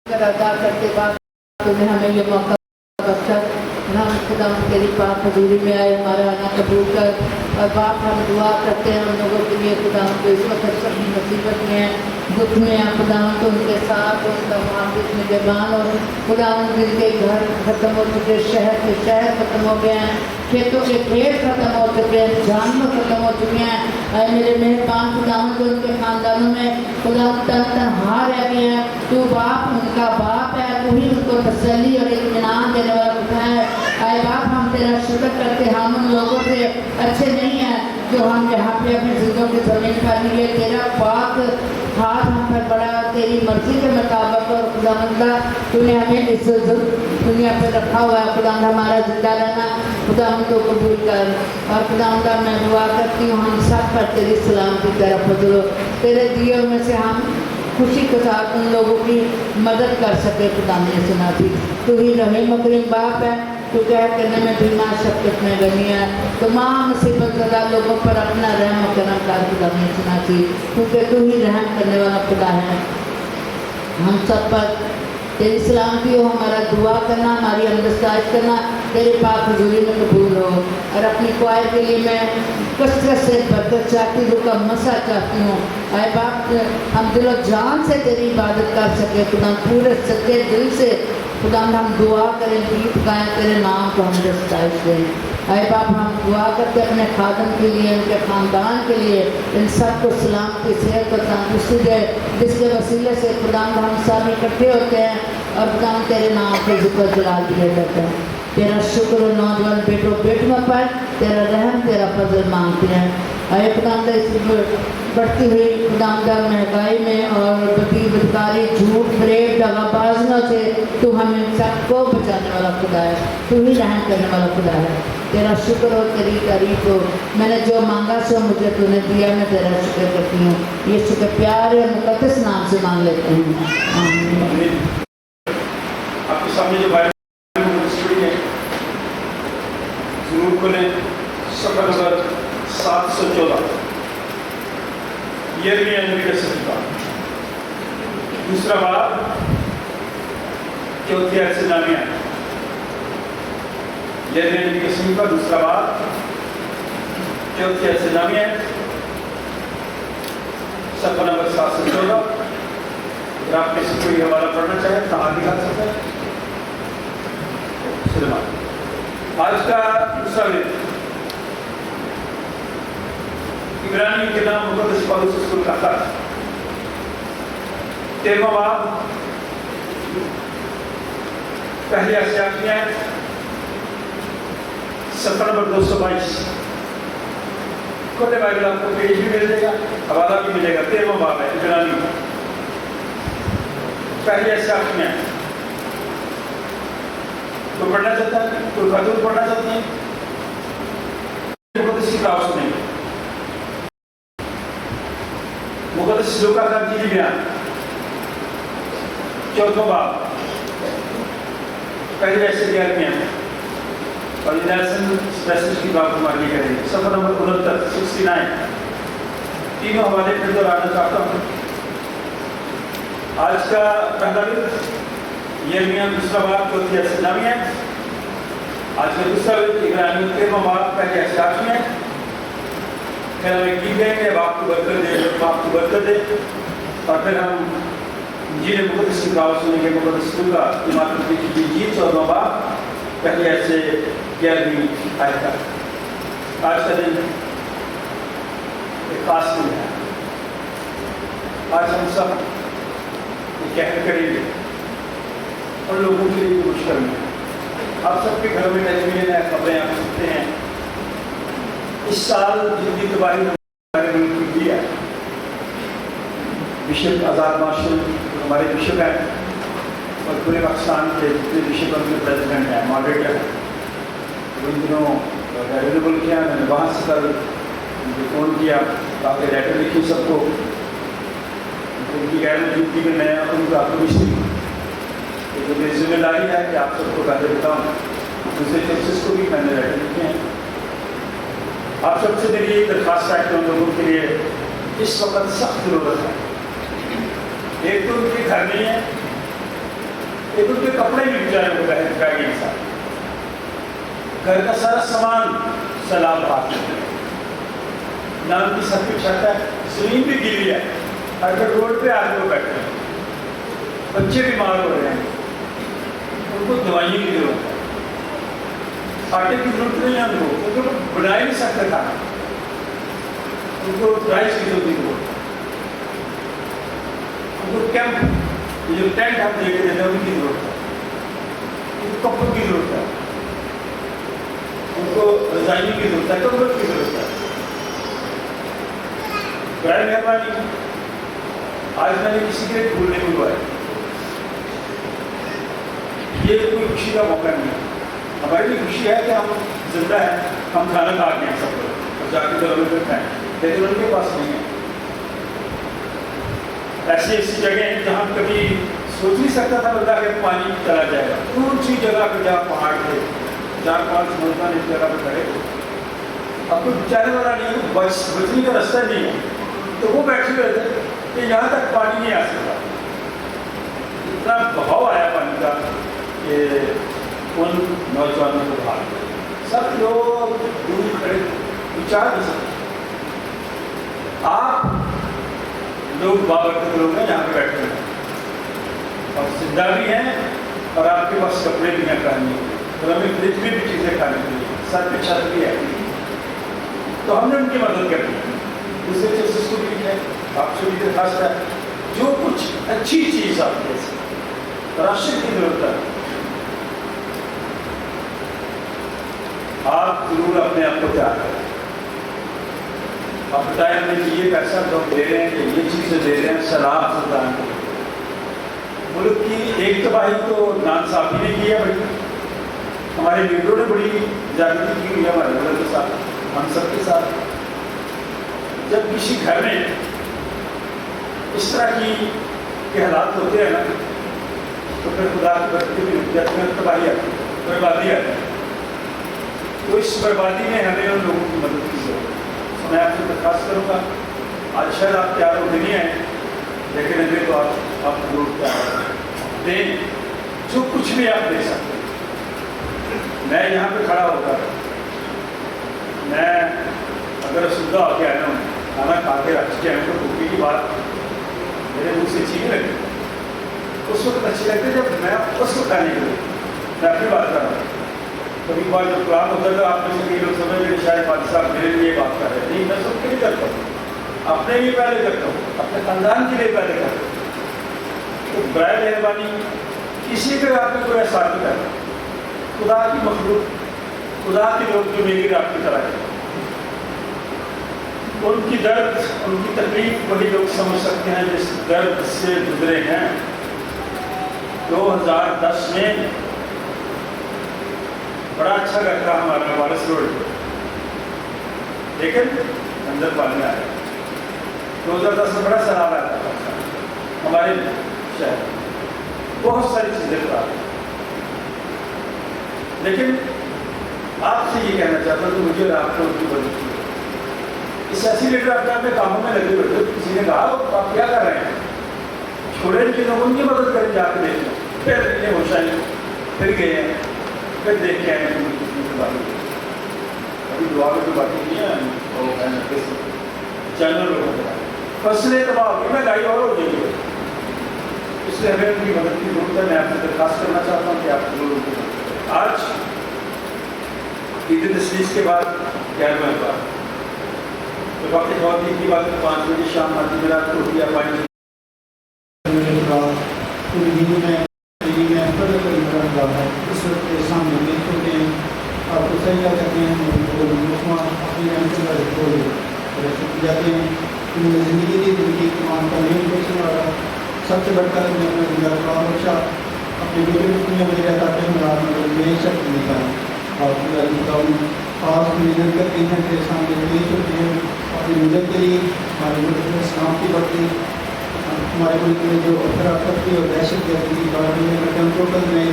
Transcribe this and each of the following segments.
ادا کرتے بعد تمہیں ہمیں یہ موقع بخشا، ہم خدا تیری پاک حضوری میں آئے، ہمارا آنا قبول کر۔ اور باپ ہم دعا کرتے ہیں ان لوگوں کے لیے خدا کو اس وقت سب مصیبت میں ہیں، دکھ میں ہیں، خدا تو ان کے ساتھ ان کا محافظ نگہبان، اور خدا جن کے گھر ختم ہو چکے، شہر کے شہر ختم ہو گئے ہیں، کھیتوں کے کھیت ختم ہو چکے ہیں، جانور ختم ہو چکے ہیں، اے میرے مہربان خدا جو ان کے خاندانوں میں خدا تنہا رہ گئے ہیں، تو باپ ان کا باپ ہے، تو ہی ان کو تسلی اور اطمینان دینے والا خدا ہے۔ اے باپ ہم تیرا شکر کرتے، ہم ان لوگوں سے اچھے نہیں ہیں جو ہم یہاں پہ اپنی زندوں کی زمین پر لیے، تیرا پاک ہاتھ ہم پر بڑا، تیری مرضی کے مطابق، اور خدا مندہ تو نے ہمیں اس دنیا پہ رکھا ہوا ہے، خدا ہمارا زندہ رہنا خدا ہم کو قبول کر۔ اور خدا میں دعا کرتی ہوں ہم سب پر تیری سلام کی طرف بدلو، تیرے دیے میں سے ہم خوشی کے ساتھ ان لوگوں کی مدد کر سکے۔ خدا نے سنا تھی تو ہی رحیم و کریم باپ ہے، تو کہہ کرنے میں بھینا شفقت میں غنی ہے، تمام مصیبت زدہ لوگوں پر اپنا رحم و کرم کر۔ خدا نے سنا تھی کیونکہ تو ہی رحم کرنے والا خدا ہے۔ ہم سب پر تیری سلامتی ہو، ہمارا دعا کرنا، ہماری اندستائش کرنا تیرے پاک حضوری میں قبول ہو۔ اور اپنی کوائر کے لیے میں کثرت سے برکت چاہتی ہوں، کا مسا چاہتی ہوں۔ اے باپ ہم دل و جان سے تیری عبادت کر سکے، خدا پورے سچے دل سے خدا ہم دعا کریں، گیت گائیں، تیرے نام کو ہم ستائش دیں۔ اے باپ ہم دعا کرتے اپنے خادم کے لیے، ان کے خاندان کے لیے، ان سب کو سلامتی، صحت اور تندرستی دے، جس کے وسیلے سے خدا ہم سب اکٹھے ہوتے ہیں اور خدا تیرے نام کو ذکر جلال دیا جاتا ہے۔ تیرا شکر و نوجوان بیٹوں بیٹیوں پر تیرا رحم تیرا فضل مانگتے ہیں۔ اے خدا اس بڑھتی ہوئی خدا مہنگائی میں اور بدی بدکاری، جھوٹ فریب، دغا بازیوں سے تو ہمیں سب کو بچانے والا خدا ہے، تو ہی رحم کرنے والا خدا ہے۔ تیرا شکر ہو، تیری تعریف ہو، میں نے جو مانگا سو مجھے تو نے دیا، میں تیرا شکر کرتی ہوں۔ یہ شکر پیارے اور مقدس نام سے مانگ لیتے ہیں، آمین۔ آپ کے سامنے جو بائبل ہے ضرور کھولیں، صفحہ نمبر 714، یرمیہ نبی کا صحیفہ، دوسرا باب، چوتھی آیت سے نامیہ۔ یرمیہ نبی کا صحیفہ، دوسرا باب، چوتھی آیت سے نامیہ، صفحہ نمبر 714۔ اگر آپ کسی کوئی حوالہ پڑھنا چاہیں تو آگے آ سکتے ہیں۔ آج کا دوسرا وقت عبرانی کے نام مقدس پولس رسول کا خط، 13واں باب، پہلی آسیافیاں، صفحہ نمبر 222۔ کھولے بائبل، آپ کو پیج بھی مل جائے گا، حوالہ بھی ملے گا۔ 13واں باب ہے عبرانی، پہلی آسیافیاں۔ کوئی پڑھنا چاہتا ہے؟ کوئی خطوط پڑھنا چاہتے ہیں؟ مقدس کتاب سنیں، مقدس لوکا کا انجیل بیان، 14واں باب، پہلی آیت سے 11ویں آیت، اور نیلسن اسپیسلسٹ کی بات ہمارے لیے کریں گے۔ صفحہ نمبر 69، تینوں حوالے پھر دہرانا چاہتا ہوں۔ آج کا پہلا وقت یرمیہ دوسرا باب، چوتھی آیت سے نامی ہے۔ آج کا دوسرا وقت عبرانی 13واں باب، پہلی آیت سے 8ویں ہے۔ پھر ہم ایک گیت گائیں گے، باپ کو برکت دے، باپ کو برکت دے، اور پھر ہم انجیل مقدس کی دعوت سنیں گے۔ مقدس لوکا امام کی انجیل 14واں باب، پہلی آیت سے 11ویں آیت تک۔ آج کا دن ایک خاص دن ہے۔ آج ہم سب کہہ کریں گے اور لوگوں کے لیے مشکل ہے۔ آپ سب کے گھر میں تجویزیں ہیں، خبریں آپ سنتے ہیں۔ اس سال جتنی تباہی ہمارے ملک کی ہے، بشپ آزاد مارشل ہمارے بشپ ہیں، اور پورے پاکستان کے جتنے بشپ ان کے پریزیڈنٹ ہیں، ماڈریٹر ہیں، ان دنوں اویلیبل کیا، میں نے وہاں سے کل فون کیا تاکہ لیٹر لکھی سب کو، ان کی غیر موجودگی میں میں ان کو آپ کو بھی تو میری ذمہ داری ہے کہ آپ سب کو پہلے بتاؤں۔ دوسرے چرچز کو بھی میں نے لیٹر لکھے ہیں۔ آپ سب سے میری یہ درخواست ہے کہ ان لوگوں کے لیے اس وقت سخت ضرورت ہے۔ ایک تو ان کے گھر نہیں ہے، एक उनके कपड़े भी बेचारे को बह गए साथ, घर का सारा सामान सैलाब भाग गया, ना उनकी सब कुछ छत है, जमीन भी गिरी है, अगर रोड पे आके वो बैठे हैं, बच्चे बीमार हो रहे हैं, उनको दवाइयों की जरूरत है, आटे की जरूरत नहीं है उनको, क्योंकि वो बना ही नहीं सकते खाना, उनको राइस की जरूरत है, उनको कैंप ये जो टेंट हम देख रहे हैं उनकी जरूरत है, उनको कपड़ों की जरूरत है, उनको रजाइयों की जरूरत है, कपड़ों की जरूरत है। बड़ी मेहरबानी, आज मैंने किसी के लिए भूलने को है, ये कोई खुशी का मौका नहीं है, हमारी भी खुशी है कि हम जिंदा हैं, हम खाना खा के हैं सब लोग और जाके घरों में खाएं, लेकिन उनके पास नहीं है। ऐसी ऐसी जगह हैं जहाँ कभी सोच नहीं सकता था बंदा कि पानी चला जाएगा, ऊंची जगह पे जहाँ पहाड़ थे, 4-5 मुल्तान इस जगह पे खड़े थे, अब कोई बेचारे वाला नहीं है, बचने का रास्ता नहीं है, तो वो बैठे हुए थे कि यहाँ तक पानी नहीं आ सकता, इतना बहाव आया पानी का कि उन नौजवानों को भाग गए, सब लोग दूर खड़े विचार नहीं सकते। आप लोग बाबरकत लोग हैं यहाँ पे बैठे हैं और जिंदा भी हैं और आपके पास कपड़े भी हैं पहनने के लिए, तो हमें फ्रिज में भी चीज़ें खाने के लिए, सर पे छत भी है, तो हमने उनकी मदद कर दी। दूसरे चीज़ को भी है, आपसे भी दरखास्त है, जो कुछ अच्छी चीज़ आपके राशन की जरूरत है, आप जरूर अपने आप को तैयार करें। आप बताएं हमें कि ये पैसा जो दे रहे हैं कि ये चीज़ें दे रहे हैं शराब सुल्तान को, मुल्क की एक तबाही तो नाइंसाफी ने की है, बड़ी हमारे लीडरों ने बड़ी जागृति की हुई है हमारे लोगों के साथ, हम सबके साथ। जब किसी घर में इस तरह के हालात होते हैं ना, तो फिर खुदा की बरकत भी होती है, तबाही आती है, बर्बादी आती है, तो इस बर्बादी में हमें उन लोगों की मदद की जरूरत है। मैं आपसे दरखास्त करूँगा, आज शायद आप तैयार होते नहीं हैं, लेकिन अगर तो आप जरूर तैयार दें, जो कुछ भी आप दे सकते हैं। मैं यहाँ पे खड़ा होता, मैं अगर सुविधा होकर आया हूँ, खाना खा के रख के आए तो भूखी की बात मेरे मुँह से अच्छी नहीं लगी, उस वक्त अच्छी लगती जब मैं उस वक्त आने के लिए मैं अपनी बात कर रहा हूँ। कभी बार जब प्लान होता है तो आप में से कई लोग समझ रहे शायद बात साहब मेरे लिए बात कर रहे हैं, नहीं, मैं सबके लिए करता हूँ, अपने लिए पहले करता हूँ, अपने खानदान के लिए पहले करता हूँ। तो बराए मेहरबानी किसी के आप में कोई एहसास नहीं करता, खुदा की मखलूक, खुदा के लोग जो मेरी आपकी तरह है, उनकी दर्द, उनकी तकलीफ वही लोग समझ सकते हैं जिस दर्द से गुजरे हैं। 2010 में बड़ा अच्छा घर था हमारा वारिस रोड, लेकिन अंदर पानी आया। 2010 में बड़ा सैलाब आया था हमारे शहर, बहुत सारी चीज़ें खराब, लेकिन आपसे ये कहना चाहता हूँ कि मुझे आपको उनकी मदद की। इस ऐसी लीडर अपने अपने कामों में लगे हुए थे, किसी ने कहा आप क्या कर रहे हैं, छोड़े कि लोग उनकी मदद करें, जाकर देख लो, फिर इतने होशाई फिर गए हैं, फिर देख के आए अभी दुआ में तो बाकी नहीं है, चैनल फसलें तबाह हो गई, महंगाई और हो गई, इसलिए हमें उनकी मदद की जरूरत है। मैं आपसे दरखास्त करना चाहता हूँ कि आप जरूर आज ईद तस्लीस के बाद 11वें बार तो बाकी बहुत की बात 5 बजे शाम आती मेरा रोटियाँ पानी इस वक्त सामने देख चुके हैं, आपको सही क्या कहते हैं, अपनी जाते हैं, ज़िंदगी की ज़िंदगी कमान का नहीं बचने वाला, सबसे बढ़कर मैं अपना जिंदा बच्चा अपने बेटे वगैरह करते हैं, यही शक्ति देता है और खास मेहनत करते हैं, तेरे सामने देख चुके हैं अपनी मदद के लिए, हमारे मुल्क में सलामती बढ़ती, हमारे मुल्क में जो अफरातफरी और दहशत गर्दी की बातें हैं, टोटल में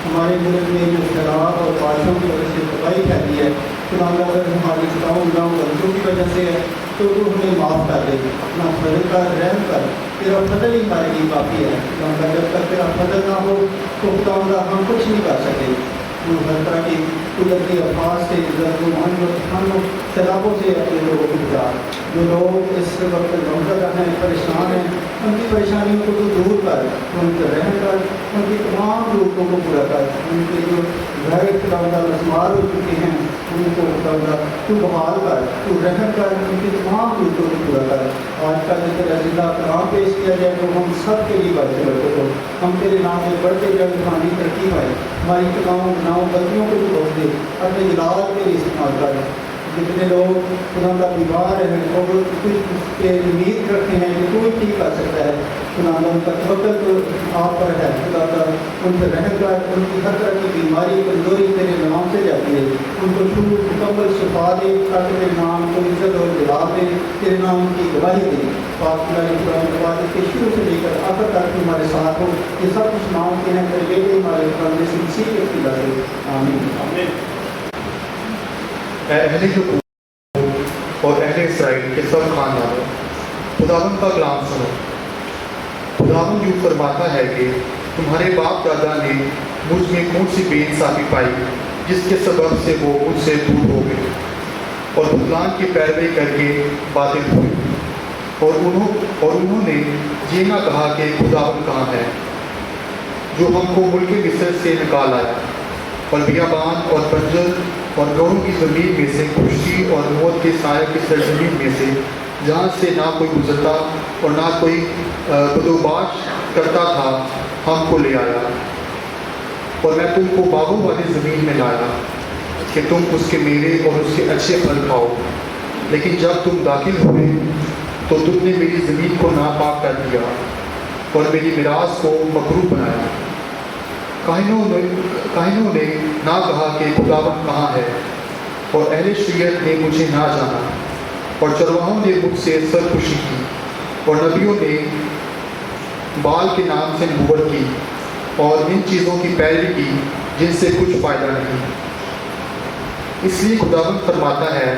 हमारे मुल्क में जो शराब और बारिशों की वजह से तबाही फैली है, तो अगर हमारी गुनाहों गलतियों की वजह से है तो वो हमें माफ़ कर दे, अपना फजल कर रहम कर, तेरा फजल ही हमारे लिए काफ़ी है। जब तक तेरा मदद ना हो तो खुदावंदा हम कुछ नहीं कर सकते। वो हर तरह की कुदरती अल्फाज से सैलाबों से अपने लोगों को बचा। जो लोग इस वक्त गमज़दा हैं, परेशान हैं, उनकी परेशानियों को तो दूर कर, उनसे रहम कर, उनकी तमाम ज़रूरतों को पूरा कर। उनके जो घर खुदावंदा रस्मार हो चुके हैं उनको खुदावंदा तू बहाल कर, तू रहम कर, उनकी तमाम ज़रूरतों को पूरा कर। आज का जो तेरा जिंदा कलाम पेश किया जाए तो हम सब के लिए बात करते हो। हम तेरे नाम में बढ़ते जग खानी तरक्की पाए, हमारी तमाम गुनाहों गलतियों को तू रोक दे, अपने जलाल के लिए इस्तेमाल कर। जितने लोग खुदा बीमार हैं और कुछ के उम्मीद रखते हैं कि तू ही ठीक कर सकता है, खुदा उनका तवक्कुल तो आप पर है। खुदा का उन पर रहम कर, उनकी हर तरह की बीमारी कमजोरी तेरे नाम से जाती है, उनको शुरू मुकम्मल शिफा दे, ताकि तेरे नाम को इज्जत और जलाल दे, तेरे नाम की गवाही दे। पाक के शुरू से लेकर आखिर तक हमारे साथ हो। ये सब कुछ मांगते हैं तेरे बेटे हमारे बंदे से किसी के खुदा दे, आमीन। अहले यकूब और अहले इसराइल के सब खानदानों, खुदावंद का कलाम सुनो। खुदावंद यूँ फरमाता है कि तुम्हारे बाप दादा ने मुझ में कौन सी बेइंसाफी पाई जिसके सबब से वो मुझसे दूर हो गए और बुतलान की पैरवी करके बातिल हुए। और उन्होंने ये ना कहा कि खुदावंद कहाँ है जो हमको मुल्क मिस्र से निकाल आया और बियाबान और बंजर और गौरों की ज़मीन में से, खुशी और मौत के साए की सरजमीन में से, जहाँ से ना कोई गुजरता और ना कोई बदोबाश करता था, हमको ले आया। और मैं तुमको बागों वाली ज़मीन में लाया कि तुम उसके मेवे और उसके अच्छे फल खाओ। लेकिन जब तुम दाखिल हुए तो तुमने मेरी ज़मीन को नापाक कर दिया और मेरी मिरास को मकरूह बनाया। काहिनों ने ना कहा कि खुदावंद कहाँ है, और अहले शरीयत ने मुझे ना जाना, और चरवाहों ने मुझसे सरपुशी की, और नबियों ने बाल के नाम से नबूवत की और इन चीज़ों की पैरवी की जिनसे कुछ फ़ायदा नहीं। इसलिए खुदावंद फरमाता है,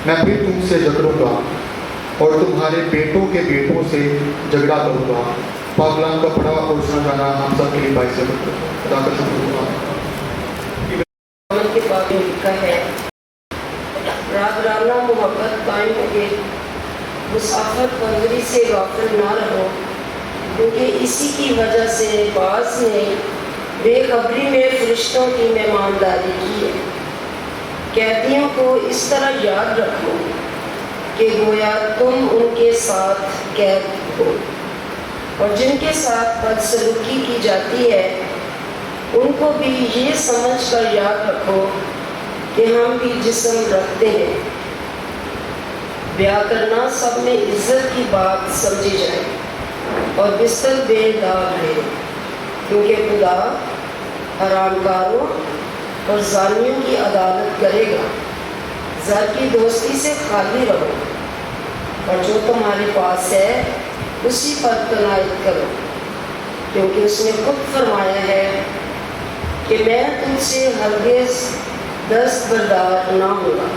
मैं फिर तुमसे झगड़ूंगा और तुम्हारे बेटों के बेटों से झगड़ा करूँगा। पाकलाम का पढ़ा और सुना जाना हम सब के लिए भाई से खुदा का शुक्र के बारे में लिखा है, रागराना मोहब्बत कायम रखे, मुसाफर परवरी से गाफिल ना रहो, क्योंकि इसी की वजह से बाज़ ने बेखबरी में फरिश्तों की मेहमानदारी की है। कैदियों को इस तरह याद रखो कि गोया तुम उनके साथ कैद हो, और जिनके साथ बदसलूकी की जाती है उनको भी ये समझ कर याद रखो कि हम भी जिस्म रखते हैं। ब्याह करना सब में इज्जत की बात समझी जाए और बिस्तर बेदाग है, क्योंकि खुदा हरामकारों और जानियों की अदालत करेगा। ज़र की दोस्ती से खाली रहो और जो तुम्हारे पास है उसी पर तनायत करो, क्योंकि उसने खुद फरमाया है कि मैं तुमसे हरगिज़ दस्तबरदार ना होगा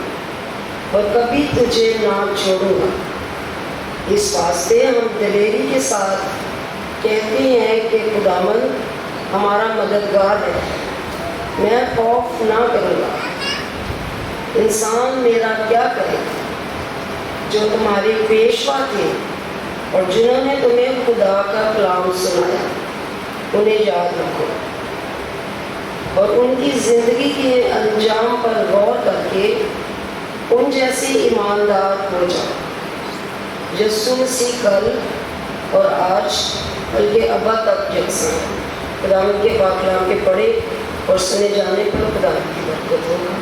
और कभी तुझे ना छोड़ूंगा। इस वास्ते हम दिलेरी के साथ कहते हैं कि खुदावंद हमारा मददगार है, मैं खौफ ना करूँगा। इंसान मेरा क्या करे? जो तुम्हारे पेशवा थे और जिन्होंने तुम्हें खुदा का कलाम सुनाया, उन्हें याद रखो और उनकी ज़िंदगी के अंजाम पर गौर करके उन जैसे ईमानदार हो जाओ। यीशु मसीह कल और आज बल्कि अब्बा तक यकसा। खुदा के पाक कलाम के पढ़े और सुने जाने पर खुदा की बरकत होगा।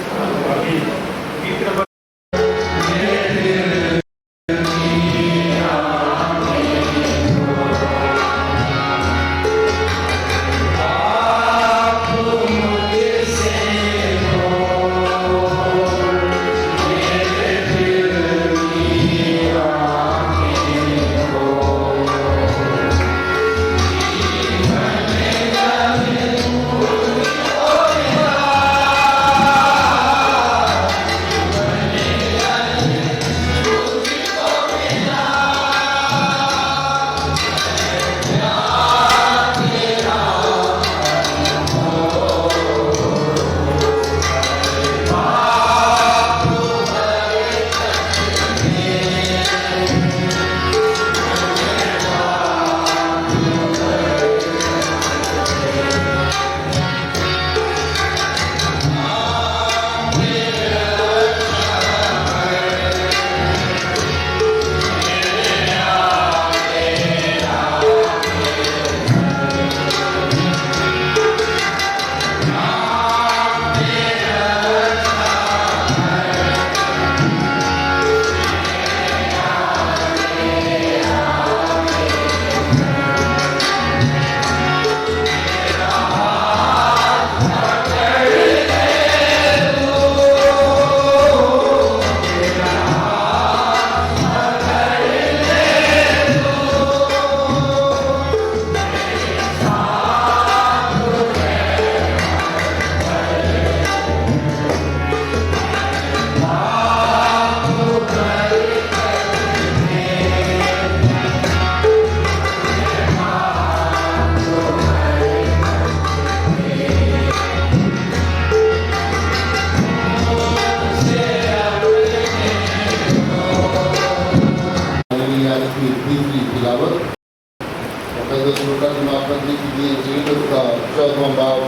जमातबंदी की इंजील उसका 14वां बाब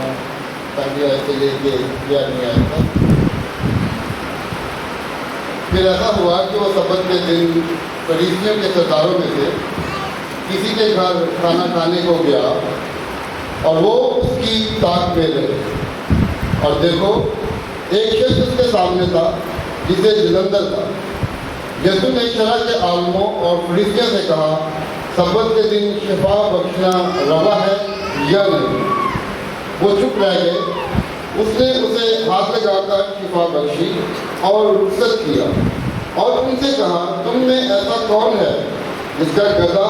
पहली आयत से लेके 11वीं आयत तक। फिर ऐसा हुआ कि वो सब्त के दिन फरीसियों के सरदारों में से किसी के घर खाना खाने को गया और वो उसकी ताक में रहे। और देखो, एक शख्स उसके सामने था जिसे जलंधर था। यीशु ने शरअ के आलमों और फरीसियों से कहा, सब्त के दिन शिफा बख्शना रवा है या नहीं? वो चुप रह गए। उसने उसे हाथ लगाकर शिफा बख्शी और रुखसत किया और उनसे कहा, तुम में ऐसा कौन है जिसका गधा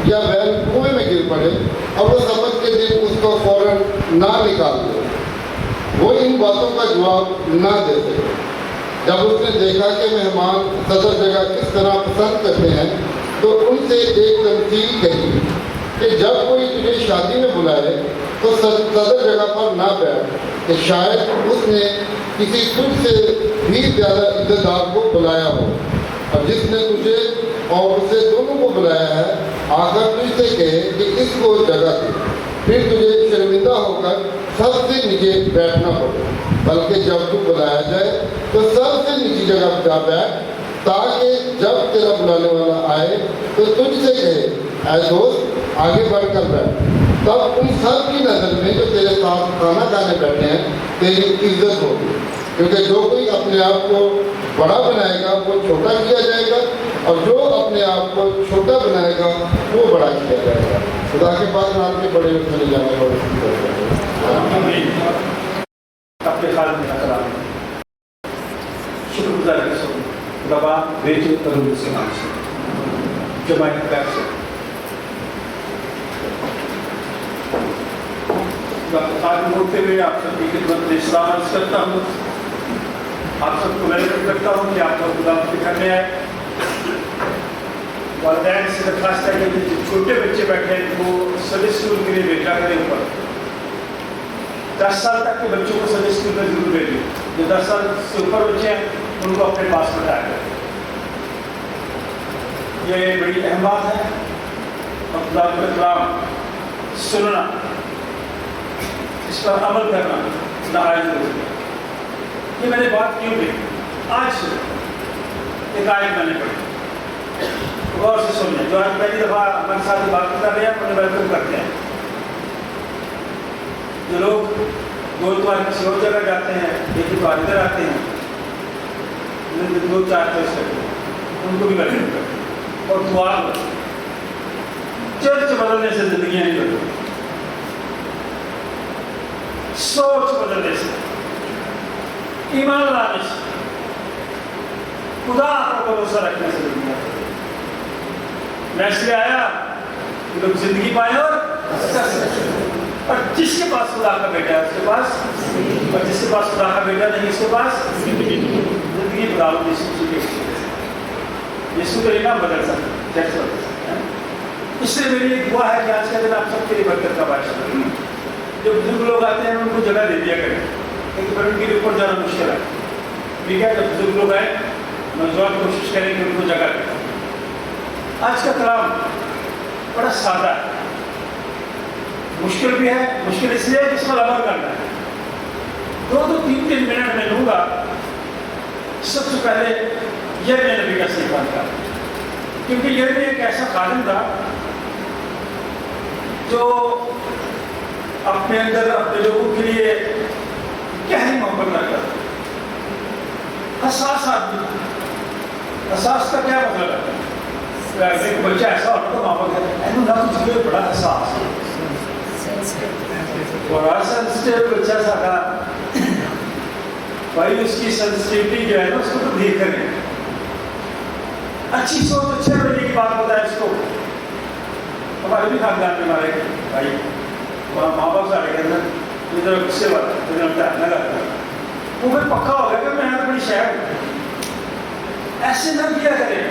या बैल कुएं में गिर पड़े और वो सब्त के दिन उसको फौरन ना निकाल दे? वो इन बातों का जवाब ना दे सके। जब उसने देखा कि मेहमान सदर जगह किस तरह पसंद करते हैं, तो उनसे एक तमसील कही कि जब कोई तुझे शादी में बुलाए तो सदर जगह पर ना बैठ, कि शायद उसने किसी तुझसे भी ज़्यादा इज्जतदार को बुलाया हो। और जिसने तुझे और उसे दोनों को बुलाया है, आकर तुझसे कहे कि इसको जगह दे, फिर तुझे शर्मिंदा होकर सबसे नीचे बैठना पड़े। बल्कि जब तू बुलाया जाए तो सबसे नीची जगह पर जा बैठ, ताकि जब तेरा बुलाने वाला आए तो तुझसे कहे, ऐ दोस्त आगे बढ़कर बैठ। तब उन सब की नज़र में जो तेरे साथ खाना खाने बैठे हैं तेरी इज्जत होगी। क्योंकि जो कोई अपने आप को बड़ा बनाएगा वो छोटा किया जाएगा, और जो अपने आप को छोटा बनाएगा वो बड़ा किया जाएगा। खुदा के पास नाम के बड़े चले जाने अपने खाल में नकल शुक्रगुजार के सब दबा बेचे तरुण से नाम से जमाई पैर से आज होते हुए आप सबकी खिदमत में सलाम करता हूँ। आप सबको वेलकम करता हूँ कि आप लोग खुदा के घर में आए। वालिदैन से दरख्वास्त है कि छोटे बच्चे बैठे हैं वो सभी स्कूल के लिए भेजा करें। ऊपर 10 साल तक के बच्चों को सभी स्कूल में जरूर भेजिए। जो 10 साल से ऊपर बच्चे हैं उनको अपने पास बिठाया करें। ये बड़ी अहम बात है। और खुदा का कलाम सुनना, इस पर अमल करना नहायत जरूरी है। ये मैंने बात क्यों की? आज एक आयत मैंने पढ़ी, गौर से सुनिए। जो आज पहली दफा हमारे साथ बात कर रहे हैं उन्हें वेलकम करते हैं। जो लोग गुरुद्वारा किसी और जगह जाते हैं, एक बार इधर आते हैं, 2-4 चर्च करते हैं, उनको भी वेलकम करते हैं। और दुआ चर्च बदलने से जिंदगियां नहीं बदलती, सोच बदलने से, ईमान लाने से, खुदा पर भरोसा रखने से जिंदगी बदलती। मैं इसलिए आया कि लोग जिंदगी पाए और जिसके पास खुदा का बेटा है उसके पास, और जिसके पास खुदा का बेटा नहीं उसके पास जिंदगी बदलो। यीशु का नाम बदल सकता है। इसलिए मेरी एक दुआ है कि आज का दिन आप सबके लिए बरकत का बादशाह है। जो बुजुर्ग लोग आते हैं उनको जगह दे दिया करें, क्योंकि पर उनके ऊपर जाना मुश्किल है। ठीक है, जब बुजुर्ग लोग आए नौजवान कोशिश करें कि उनको जगह दें। आज का कलाम बड़ा सादा है, मुश्किल भी है। मुश्किल इसलिए है जिस पर अमल करना है। 2-3 मिनट में लूँगा। सबसे पहले यह नबी का सीखा था, क्योंकि यह भी एक ऐसा खालिद था जो अपने अंदर अपने लोगों के लिए गहरी मोहब्बत रखता था। हसास आदमी। हसास का क्या मतलब है? एक बच्चा ऐसा होता तो मोहब्बत है, बड़ा हसास बड़ा सेंसिटिव बच्चा सारा भाई, उसकी सेंसिटिविटी जो है ना उसको तो देख करें। अच्छी सोच अच्छे बने की बात होता है। इसको हमारे भी खानदान में हमारे भाई माँ बाप साढ़े के अंदर इधर गुस्से वाला वो फिर पक्का हो गया कि मैं यहाँ बड़ी शहर ऐसे न किया करें।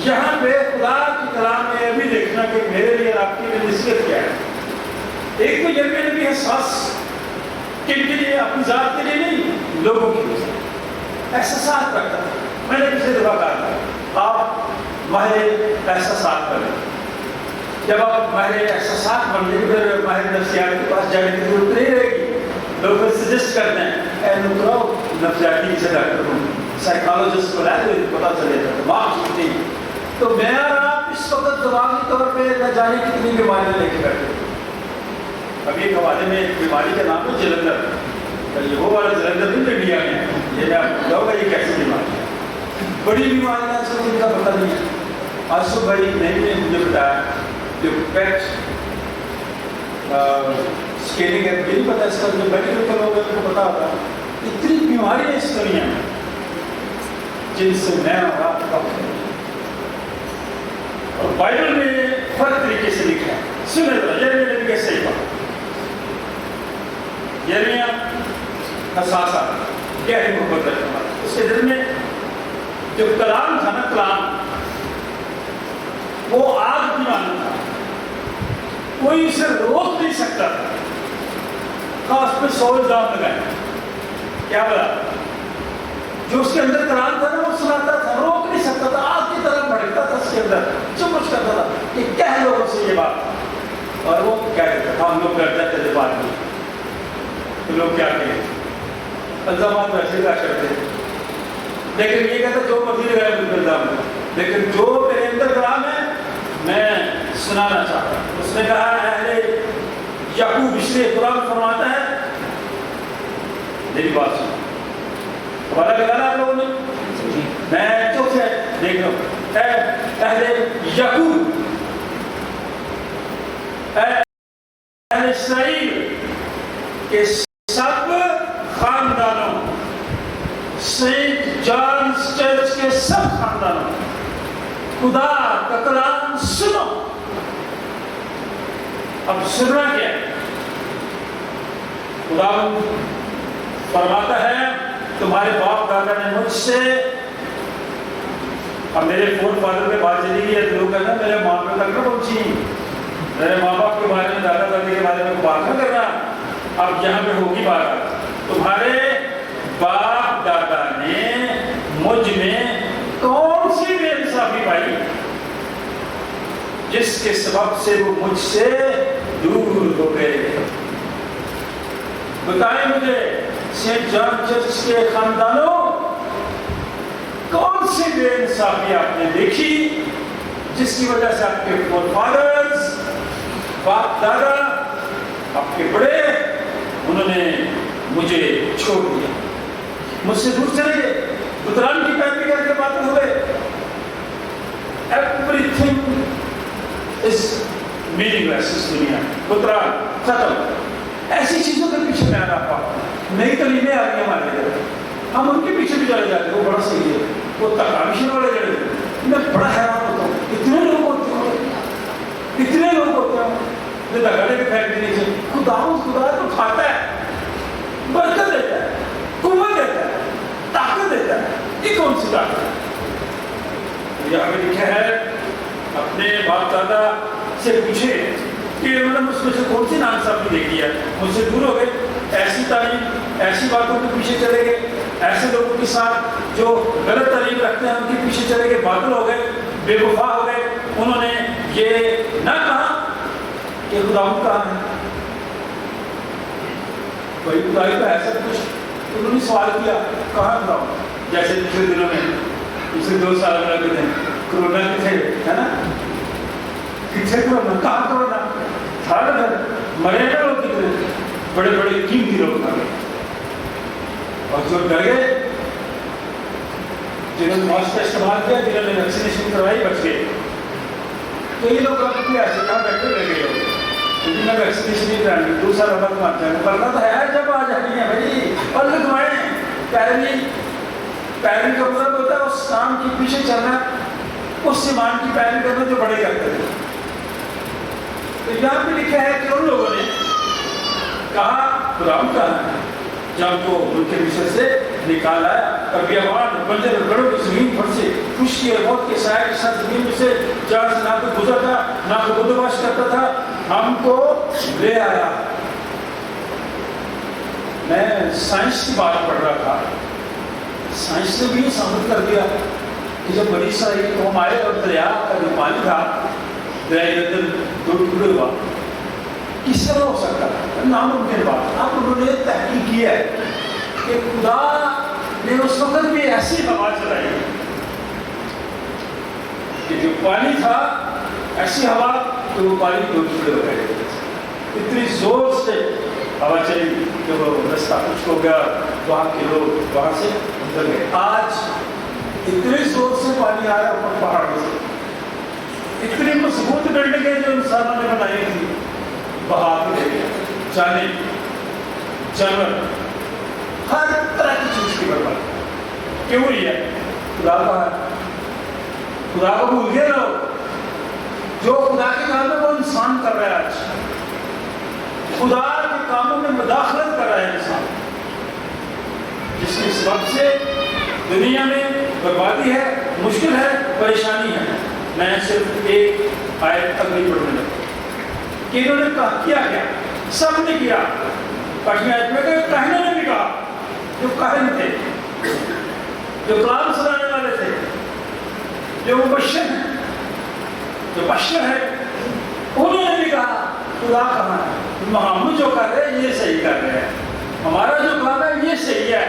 यहाँ पे खुदा की कलाम में यह भी देखना कि मेरे लिए आपकी लिए नसीहत क्या है। एक तो यह भी एहसास किनके लिए, अपनी जात के लिए नहीं, लोगों के लिए एहसास रखता था। मैंने किसी दफा कहा था आप माहिर एहसास करें। جب آپ ہمارے احساسات بن جائیں پھر ہمارے نفسیات کے پاس جانے کی ضرورت نہیں رہے گی. لوگ سجیسٹ کرتے ہیں اے نکراؤ نفسیاتی سے ڈاکٹر ہوں سائیکالوجسٹ کو لائے تو پتا چلے گا دماغ چھوٹی. تو میں اور آپ اس وقت دماغی طور پہ نہ جانے کتنی بیماریاں لے کے بیٹھے. ابھی ایک حوالے میں ایک بیماری کا نام ہے جلندر. یہ وہ والا جلندر نہیں انڈیا میں یہ میں آپ بتاؤں گا یہ کیسی بیماری ہے. بڑی بیماریاں سے جن کا پتہ نہیں ہے. آج صبح ایک نئی نے مجھے بتایا جو پیٹ اسکیننگ ہے مجھے نہیں پتا اس کا جو میڈیکل کا لوگ ہیں ان کو پتا ہوتا ہے اتنی بیماریاں اس دنیا میں جن سے میں اور آپ کا اور بائبل میں فرق طریقے سے لکھا ہے. سنے ذرا یرمیہ نبی کیسے ہی بات یرمیہ حساسہ گہری محبت رکھنے والا اس کے دل میں جو کلام تھا نا کلام وہ آگ کی مانند تھا. کوئی اسے روک نہیں سکتا تھا. خاص پہ 100 الزام لگائے. کیا بولا جو اس کے اندر کلام تھا نا وہ سناتا تھا روک نہیں سکتا تھا. آگ کی طرح بھڑکتا تھا اس کے اندر چمچ کرتا تھا کہ کہہ لوگوں سے یہ بات اور وہ کہہ دیتا تھا. ہم لوگ ڈر جاتے تھے بات میں تو لوگ کیا کہیں الزامات ویسے کا کرتے لیکن یہ کہتا جو مرضی لگائے مجھ پہ الزام لیکن جو میرے اندر کلام ہے میں سنانا چاہتا ہوں. اس نے کہا اہل یعقوب اس لیے قرآن فرماتا ہے میری بات سنو ہمارا لگانا آپ لوگوں نے میں چوتھے دیکھ لو اہل یعقوب اہل اسرائیل کے سب خاندانوں سینٹ جانس چرچ کے سب خاندانوں خدا کا کلام سنو. اب سننا کیا ہے؟ خدا فرماتا ہے تمہارے باپ دادا نے مجھ سے اب میرے فون فادر میں بات چلی گئی ہے لوگ کہنا میرے ماں پہ تک نہ پہنچی میرے ماں باپ کے بارے میں دادا دادی کے بارے میں بات نہ کرنا. اب یہاں پہ ہوگی بات تمہارے باپ دادا نے مجھ میں کون سی بے انصافی پائی جس کے سبب سے وہ مجھ سے دور ہو گئے. بتائیں مجھے سینٹ جان چرچ کے خاندانوں کون سی بے انصافی آپ نے دیکھی جس کی وجہ سے آپ کے فور فادرز باپ دادا آپ کے بڑے انہوں نے مجھے چھوڑ دیا مجھ سے دور چلے گئے بتران کی پیروی کر کے بات ہوئے. Everything is meaningless اس دنیا میں. بتران ختم. ایسی چیزوں کے پیچھے میں آنا پا نئی تعلیمیں آ گئی ہمارے ادھر ہم ان کے پیچھے بھی چلے جاتے وہ بڑا صحیح ہے وہ تکامشن والے جڑے میں بڑا حیران ہوتا ہوں اتنے لوگ ہوتے ہیں جو دگاڑے کے فیکٹری نیچے خدا تو کھاتا ہے برکت دیتا ہے قوت دیتا ہے طاقت دیتا ہے. یہ کون سی طاقت ہے؟ یہاں پہ لکھا ہے اپنے باپ دادا سے پوچھے کہ انہوں نے مجھ سے کون سی ناانصافی دیکھی ہے مجھ سے دور ہو گئے ایسی تعلیم ایسی باتوں کے پیچھے چلے گئے ایسے لوگوں کے ساتھ جو غلط تعلیم رکھتے ہیں ان کے پیچھے چلے گئے باطل ہو گئے بے وفا ہو گئے. انہوں نے یہ نہ کہا کہ خدا کہاں ہے کوئی خدائی کا ایسا کچھ انہوں نے سوال کیا کہاں خدا جیسے پچھلے دنوں میں پچھلے 2 سال میں کرونا کتنے ہے نا کتنے کرونا کہاں کرونا تھا مرے نا لوگ کتنے بڑے بڑے قیمتی لوگ مرے اور جو ڈر گئے جنہوں نے ماسک کا استعمال کیا جنہوں نے ویکسینیشن کروائی بچ گئے. تو یہ لوگ اپنے ایسے کہاں بیٹھے رہ گئے لیکن میں ویکسینیشن نہیں کرانی 2 سال بعد مار جانا کرنا تو ہے جب آ جانی ہے بھائی اور لگوائیں پیروی کا مطلب ہوتا ہے اس کام کے پیچھے چلنا اس ایمان کی پیروی کرنا جو بڑے کرتے تھے. تو یہاں پہ لکھا ہے کہ ان لوگوں نے کہا خدا کہاں ہے جب کو ملک مصر سے نکال آیا اور بیابان بنجر گڑوں کی زمین پر سے خشکی اور موت کے سائے کے ساتھ زمین میں سے جہاں سے نہ تو گزر تھا نہ تو بدوباش کرتا تھا ہم کو لے آیا. میں سائنس کی بات پڑھ رہا تھا سائنس نے بھی ثابت کر دیا کہ جب بڑی ساری قوم آئے اور دریا کا جو پانی تھا टुकड़े हुआ, किस तरह हो सकता है? नामुमकिन बात। अब उन्होंने तहकीक की है कि खुदा ने उस वक्त भी ऐसी हवा चलाई कि जो पानी था, ऐसी हवा कि वो पानी दो टुकड़े हो गए। इतनी जोर से हवा चली कि वो रास्ता कुछ हो गया, वहाँ के लोग वहाँ से निकल गए। आज इतने जोर से पानी आ रहा है ऊपर पहाड़ों से, इतनी मजबूत बिल्डिंगें जो इंसानों ने बनाई थी बहा के ले गया, जाने जानवर हर तरह की चीज की बर्बाद। क्यों हुई है? खुदा का, खुदा को भूल गए लोग। जो खुदा के काम है वो इंसान कर रहा है। आज खुदा के कामों में मुदाखलत कर रहा है इंसान, जिसकी सबब से दुनिया में बर्बादी है, मुश्किल है, परेशानी है। मैं सिर्फ एक आयत तक नहीं पढ़ने लगा कि इन्होंने किया क्या? सब ने किया। पढ़ने आयत में कहने ने भी कहा, जो काहिन थे, जो कलाम सुनाने वाले थे, जो मुबश्शिर हैं, जो बशर है, उन्होंने भी कहा खुदा कहाँ है? हम जो कर रहे हैं ये सही कर रहे हैं, हमारा जो काम है ये सही है,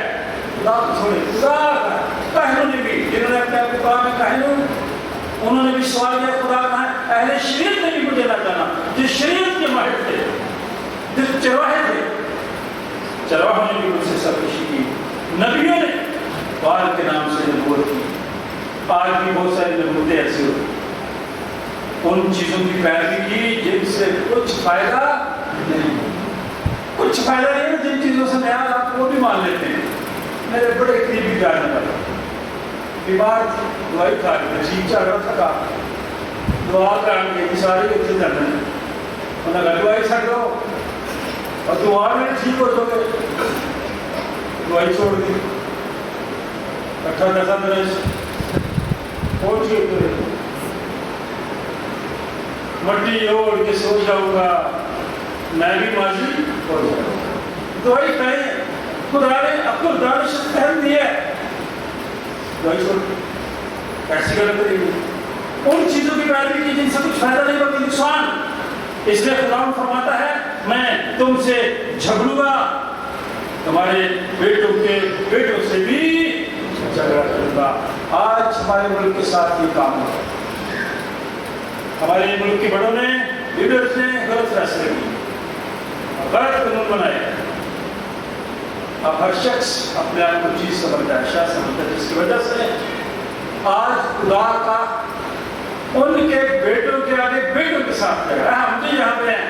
खुदा को छोड़े। खुदा काहिनों ने भी, जिन्होंने अपने आप को कहा मैं काहिन हूँ, उन्होंने भी सवाल किया खुदा कहाँ है? अहले शरीयत ने भी मुझे ना जाना, जो शरीयत के माहिर थे, जो चरवाहे थे, चरवाहों ने भी मुझसे सरकशी की। नबियों ने बाल के नाम से नबूवत की। आज भी बहुत सारी नबूवतें ऐसी होती, उन चीजों की पैरवी की जिनसे कुछ फायदा नहीं, कुछ फायदा नहीं है। जिन चीजों से नया आप वो भी मान लेते हैं। मेरे बड़े करीबी जानने वाले बीमार दवाई खा रहे, ठीक चल रहा था, दुआ कर सारे उत्तर जाते हैं, उन्हें दवाई छड़ दो और दुआ में ठीक हो जाओगे। दवाई छोड़ दी, 18-10 दिन पहुंच गए, मट्टी ओढ़ के सो जाऊंगा, मैं भी माजी हो जाऊंगा। दवाई खाई, खुदा ने आपको दानिश पहन दी है, दवाई छोड़ कैसी गलत करेगी? उन चीजों की पैरवी की जिनसे कुछ फायदा नहीं बल्कि नुकसान। इसलिए खुदा फरमाता है मैं तुमसे झगड़ूंगा, तुम्हारे बेटों के बेटों से भी झगड़ा करूंगा। आज हमारे मुल्क के साथ ये काम हो, हमारे मुल्क के बड़ों ने, लीडर्स ने गलत फैसले किए, गलत कानून बनाए। अब हर शख्स अपने आप को चीज समझता है, शायद समझता है, जिसकी वजह से आज खुदा का उनके बेटों के आगे बेटों के साथ लग रहा है। हम तो यहाँ पे हैं,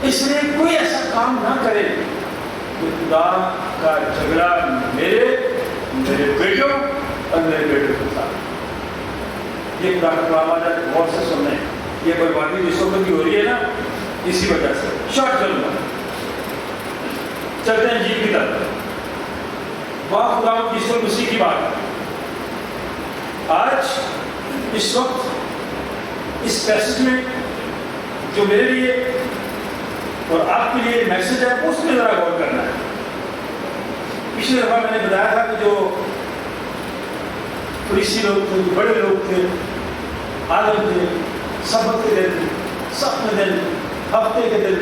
इसलिए कोई ऐसा काम ना करे कि खुदा का झगड़ा मेरे बेटों और मेरे बेटों के साथ। ये खुदा का कलाम आज बहुत से सुनने, ये बर्बादी जिसों की हो रही है ना, इसी वजह से। शॉर्ट चलूंगा, चलते हैं जीत की तरफ। वहाँ खुदा यीशु मसीह की बात आज इस वक्त इस पैसेज में जो मेरे लिए और आपके लिए मैसेज है, उसमें जरा गौर करना है। पिछली दफा मैंने बताया था कि जो फरीसी लोग थे, जो बड़े लोग थे, आलम थे, सबत के दिन, सप्त दिन, हफ्ते के दिन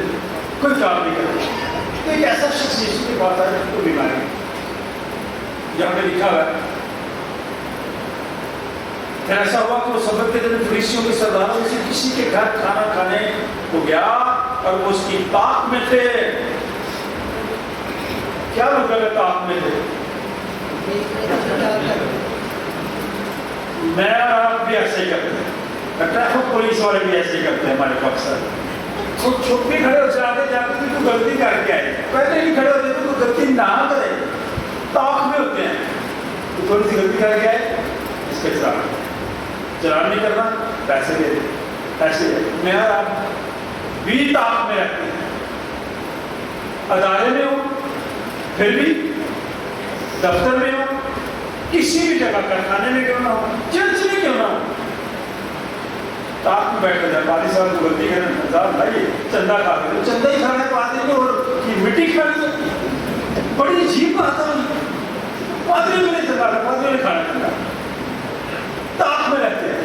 कोई काम नहीं करते। तो एक ऐसा शख्स यीशु के पास आया जिसको बीमारी, जहाँ पे लिखा हुआ है, फिर ऐसा हुआ कि वो सबत के दिन फरीसियों के सरदारों में से किसी के घर खाना खाने को गया और वो उसकी ताक में थे। क्या मतलब है ताक में थे? मैं और आप भी ऐसे ही करते हैं, ट्रैफिक पुलिस वाले भी ऐसे ही करते हैं हमारे पास। तो छुप के खड़े हो जाते, जाते कि तू गलती करके आए, पहले ही खड़े होते तो गलती ना करे, ताक में होते हैं, तो थोड़ी सी गलती करके आए, इसके साथ चलान नहीं करना, पैसे दे दे, पैसे दे। मैं और आप भी ताक में रहते हैं, अदारे में हो, फिर भी दफ्तर में हो, किसी भी जगह कारखाने में क्यों ना हो, चर्च में क्यों ना हो, ताक में बैठ कर जाए। पादी साहब को गलती करें, भाई चंदा खा के, चंदा ही खाना है पादरी में, और मिट्टी खानी है, बड़ी अजीब बात है। पादरी में नहीं चंदा, पादरी ने खाना चंदा, ताक में रहते हैं।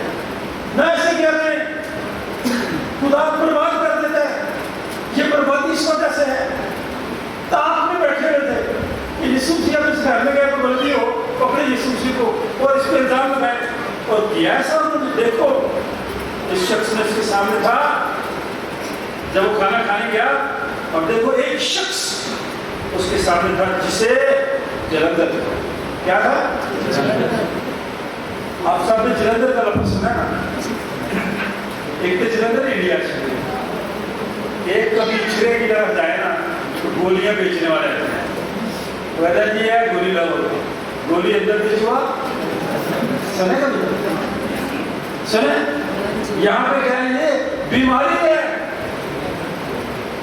نہ ایسے کیا کریں خدا برباد کر دیتا ہے. یہ بربادی اس وجہ سے ہے تاپ میں بیٹھے ہوئے تھے کہ یسوع مسیح اب اس گھر میں گئے تو غلطی ہو پکڑے یسوع مسیح کو اور اس کو الزام لگائے اور کیا ایسا انہوں نے. دیکھو اس شخص نے اس کے سامنے تھا جب وہ کھانا کھانے گیا اور دیکھو ایک شخص اس کے سامنے تھا جسے جلندر کیا تھا. آپ سب نے جلندر کا لفظ سنا نا. ایک تو جلندر انڈیا سے ایک کبھی چھرے کی طرف جائے نا تو گولیاں بیچنے والے رہتے ہیں. ویدہ جی ہے گولی لگو گولی اندر بیچوا سنے کبھی سنے. یہاں پہ کہہ رہے ہیں بیماری ہے.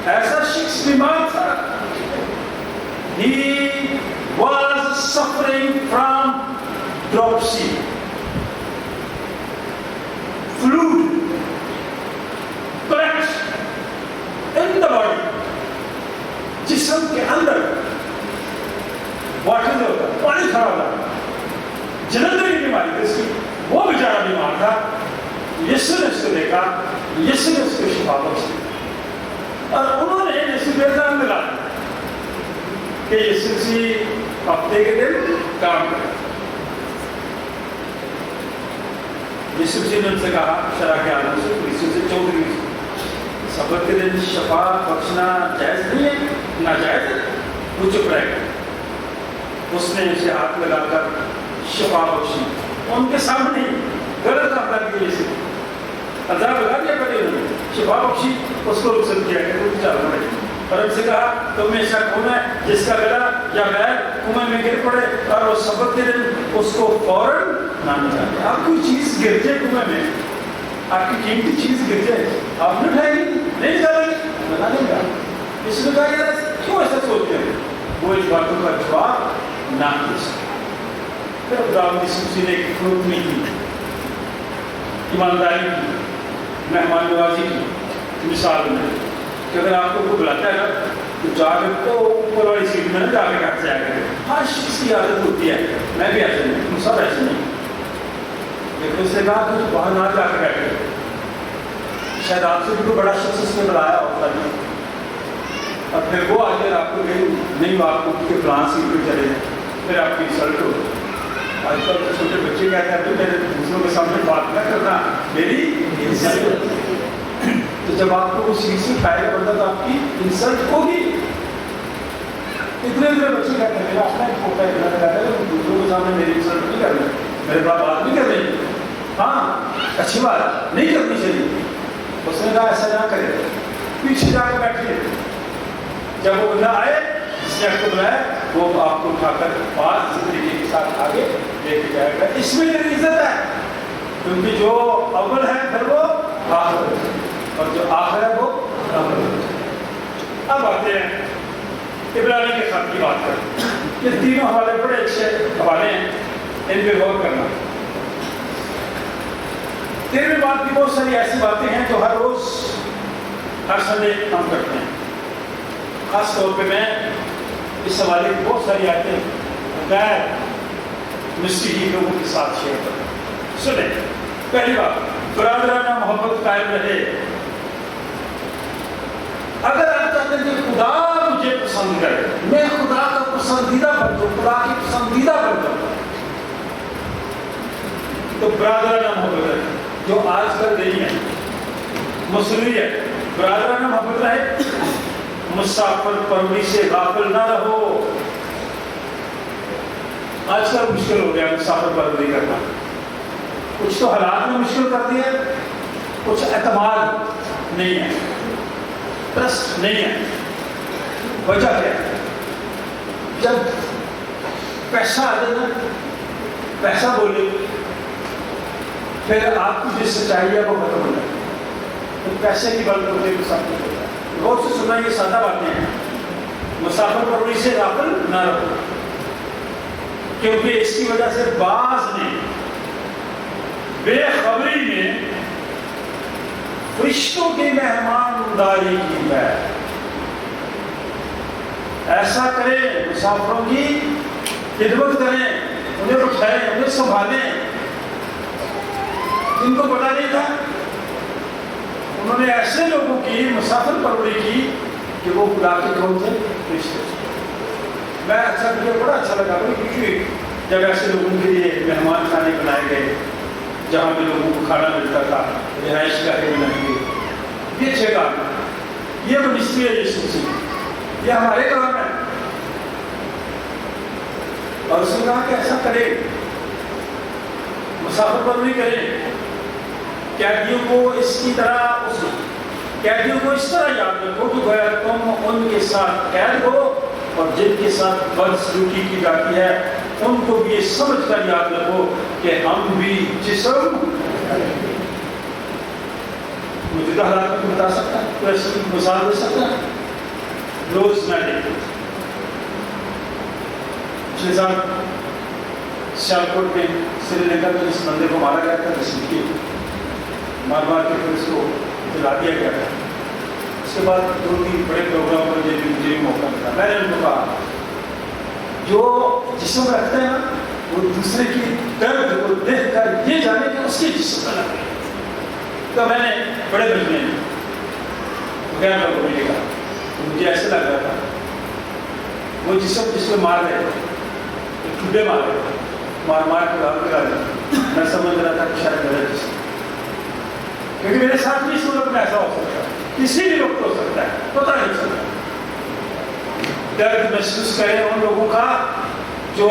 ایسا شخص بیمار تھا. He was suffering from dropsy, fluid, clot in the body. جسم کے اندر واٹر ہوتا پانی کھڑا ہوتا جلندر کی بیماری تھی اس کی. وہ بیچارہ بیمار تھا. یسوع نے اس کو دیکھا. یسوع نے اس کو شفا بخشی اور انہوں نے یسوع پہ الزام ملا کہ یسوع مسیح ہفتے کے دن کام کرے. یسوع مسیح نے ان سے کہا شرح کے عالم سے یسوع سے 34 سبت کے دن شفا بخشنا جائز نہیں ہے ناجائز ہے. وہ چپ رہ گئے. اس نے اسے ہاتھ لگا کر شفا بخشی ان کے سامنے غلط کام کر دیا. یسوع عذاب لگا دیا کرے انہوں نے شفا بخشی. اس کو رخصت کیا کہ تم چلو پڑے اور ان سے کہا تم میں ایسا کون ہے جس کا گلا یا پیر کنویں میں گر پڑے اور وہ سبت کے دن اس کو فوراً نہ نکالے. آپ کوئی چیز گر جائے کنویں میں آپ کی قیمتی چیز گر جائے آپ نے اٹھائے گی نہیں نکالے گی بنا دیں گا. اس نے کہا یار کیوں ایسا سوچتے ہیں. وہ اس باتوں کا جواب نہ دے سکے. پھر خداوند یسوع مسیح نے ایک روکنی کی ایمانداری کی مہمان نوازی کی مثال میں کہ اگر آپ کو کوئی بلاتا ہے نا تو جا کے تو اوپر والی سیٹ میں نہ جا کے بیٹھ جایا کرے. ہر شخص کی عادت ہوتی ہے میں بھی ایسے نہیں تم سب ایسے نہیں. لیکن اس نے کہا کہ باہر نہ جا کے بیٹھے شاید آپ سے بھی کوئی بڑا شخص اس نے بلایا ہوتا نہیں اور پھر وہ آ کر آپ کو نہیں آپ کو کہ فلاں سیٹ پہ چلے جائیں پھر آپ کی انسلٹ ہو. آج کل تو چھوٹے بچے کہتے ہیں میرے دوسروں کے سامنے بات نہ کرنا میری انسلٹ ہوتی. تو جب آپ کو اس چیز سے اٹھائے گا بندہ تو آپ کی انسلٹ ہوگی. اتنے بچے کہتے ہیں میرا اپنا ایک پوتا اتنا کہتا ہے دوسروں کے سامنے میری انسلٹ نہیں کرنا میرے پاس بات نہیں کر رہی. ہاں اچھی بات نہیں کرنی چاہیے. اس نے کہا ایسا نہ کرے پیچھے جا کے بیٹھیے. جب وہ بندہ آئے جس نے آپ کو بلایا وہ آپ کو اٹھا کر بات زندگی کے ساتھ آگے لے کے جائے گا. اس میں میری عزت ہے کیونکہ جو اول ہے پھر وہ آخر ہے اور جو آخر ہے وہ اول ہے. اب آتے ہیں ابراہیم کے خط کی بات کریں. یہ تینوں حوالے بڑے اچھے حوالے ہیں ان پہ غور کرنا. 13ویں بات کی بہت ساری ایسی باتیں ہیں جو ہر روز ہر سنڈے ہم کرتے ہیں. خاص طور پہ میں اس حوالے کی بہت ساری آیتیں غیر مسیحی لوگوں کے ساتھ شیئر کرتا ہوں. سنیں پہلی بات برادرانہ محبت قائم رہے. اگر آپ چاہتے ہیں کہ خدا مجھے پسند کرے میں خدا کا پسندیدہ بن جاؤں خدا کی پسندیدہ بن جاؤں تو برادرانہ محبت رہے جو آج کل نہیں ہے مصنوعی ہے. برادرانہ محبت رہے. مسافر پروری سے غافل نہ رہو. آج کل مشکل ہو گیا مسافر پروری کرنا. کچھ تو حالات میں مشکل کر دیا کچھ اعتماد نہیں ہے ٹرسٹ نہیں ہے. وجہ کیا ہے جب پیسہ آ جائے نا پیسہ بولے پھر آپ کی جو سچائی ہے وہ ختم ہو جائے. تو پیسے کی بل ہوتے تو سب کچھ ہوتا ہے. غور سے سننا یہ سادہ باتیں ہیں. مسافر پروری سے غافل نہ رہو کیونکہ اس کی وجہ سے بعض نے بے خبری میں فرشتوں کی مہمانداری کی ہے. ایسا کریں مسافروں کی خدمت کریں انہیں اٹھائیں انہیں سنبھالیں जिनको पता नहीं था, उन्होंने ऐसे लोगों की मुसाफिर परवरी की कि वो खुदा के कौन थे रिश्ते। मैं अच्छा, मुझे बड़ा अच्छा लगा भाई, क्योंकि जब ऐसे लोगों के लिए मेहमान खाने बनाए गए जहाँ पे लोगों को खाना मिलता था, रिहाइश गाहें बनाई गई, ये अच्छे काम है, ये मिनिस्ट्री है यीशु मसीह, ये हमारे काम है। और उसने कहा कि ऐसा करें, मुसाफिर परवरी करें, कैदियों को इसकी तरह, उस कैदियों को इस तरह याद रखो कि गोया तुम उनके साथ कैद हो और जिनके साथ बदसलूकी की जाती है उनको भी ये समझ कर याद रखो कि हम भी जिस्म, मुझे हालात में बता सकता है, तो ऐसी मिसाल दे सकता है। रोज मैं देखता पिछले साल सियालकोट में श्रीलंका में जिस बंदे को मारा गया था, तस्वीर मार मार के फिर उसको जला दिया गया था। उसके बाद 2-3 बड़े प्रोग्राम पर मुझे मौका मिला। मैंने उनको कहा जो जिस्म रखते हैं ना, वो दूसरे की दर्द को देख कर ये जाने कि उसके जिस्म का लग गया। तो मैंने बड़े मजमे में गैर लोगों को लिखा, मुझे ऐसे लग रहा था वो जिस्म जिसमें मार रहे थे, ठुड्डे मार रहे थे, मार मार के लाल करा रहे, मैं समझ रहा था कि शायद मेरा जिस्म, क्योंकि मेरे साथ भी सूरत में ऐसा हो सकता है, किसी भी वक्त हो सकता है, पता नहीं चलता। दर्द महसूस करें उन लोगों का जो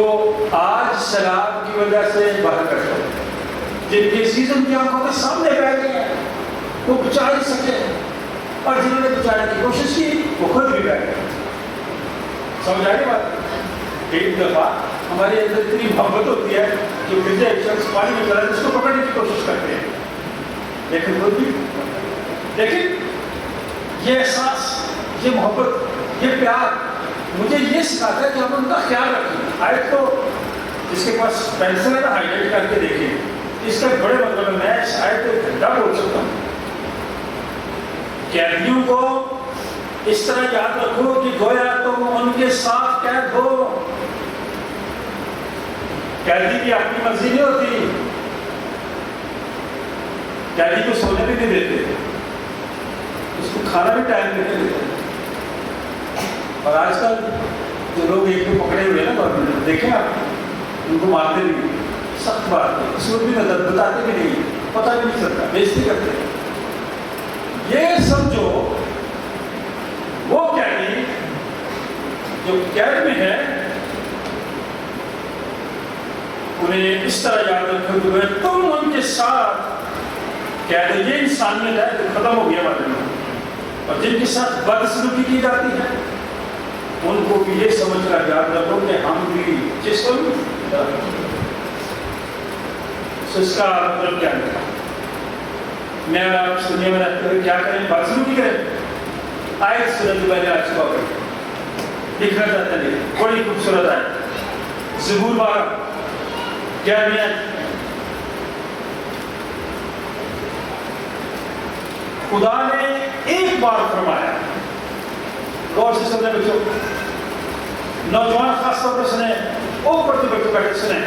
आज शराब की वजह से बाहर करते हैं, जिनके सीजन की आंखों के सामने बह गए हैं, वो बचा नहीं सके, और जिन्होंने बचाने की कोशिश की वो खुद भी बह गए। समझ आ रही बात? एक दफा हमारे अंदर इतनी मोहब्बत होती है कि गिर जाए शख्स पानी में चला उसको पकड़ने की कोशिश करते हैं, लेकिन खुद भी, लेकिन ये एहसास, ये मोहब्बत, ये प्यार मुझे ये सिखाता है कि हम उनका ख्याल रखें। आए तो जिसके पास पेंसिल है ना, हाईलाइट करके देखिए, इसका बड़े मतलब मैं शायद तो घंटा बोल सकता हूँ। कैदियों को इस तरह याद रखो कि गोया तुम उनके साथ कैद हो। कैदी की अपनी मर्जी नहीं होती, कैदी को सोने भी नहीं देते, उसको खाना भी टाइम पे नहीं देते। और आजकल जो लोग एक को पकड़े हुए हैं ना गवर्नमेंट, देखें आप, उनको मारते भी, सख्त बात है, उसमें भी नजर बताते भी नहीं, पता भी नहीं चलता, बेइज्जती करते हैं। ये समझो वो कैदी जो कैद में है, उन्हें इस तरह याद रखो कि तुम उनके साथ कैद, ये इंसानियत है जो खत्म हो गया हमारे में, और जिनके साथ बदसलूकी की जाती है उनको भी ये समझ कर याद रखो कि हम भी जिस्म, इसका मतलब क्या है? मैं आप दुनिया में रहते हुए क्या करें? बदसलूकी करें। आयत सूरत मैंने आज सुबह पढ़ी, लिखना चाहता नहीं, बड़ी खूबसूरत आयत, ज़बूर 12 11 आयत। खुदा ने एक बार फरमाया, गौर से सुनने बच्चों, नौजवान खास तौर पर सुने, ऊपर से बच्चों बैठे सुने।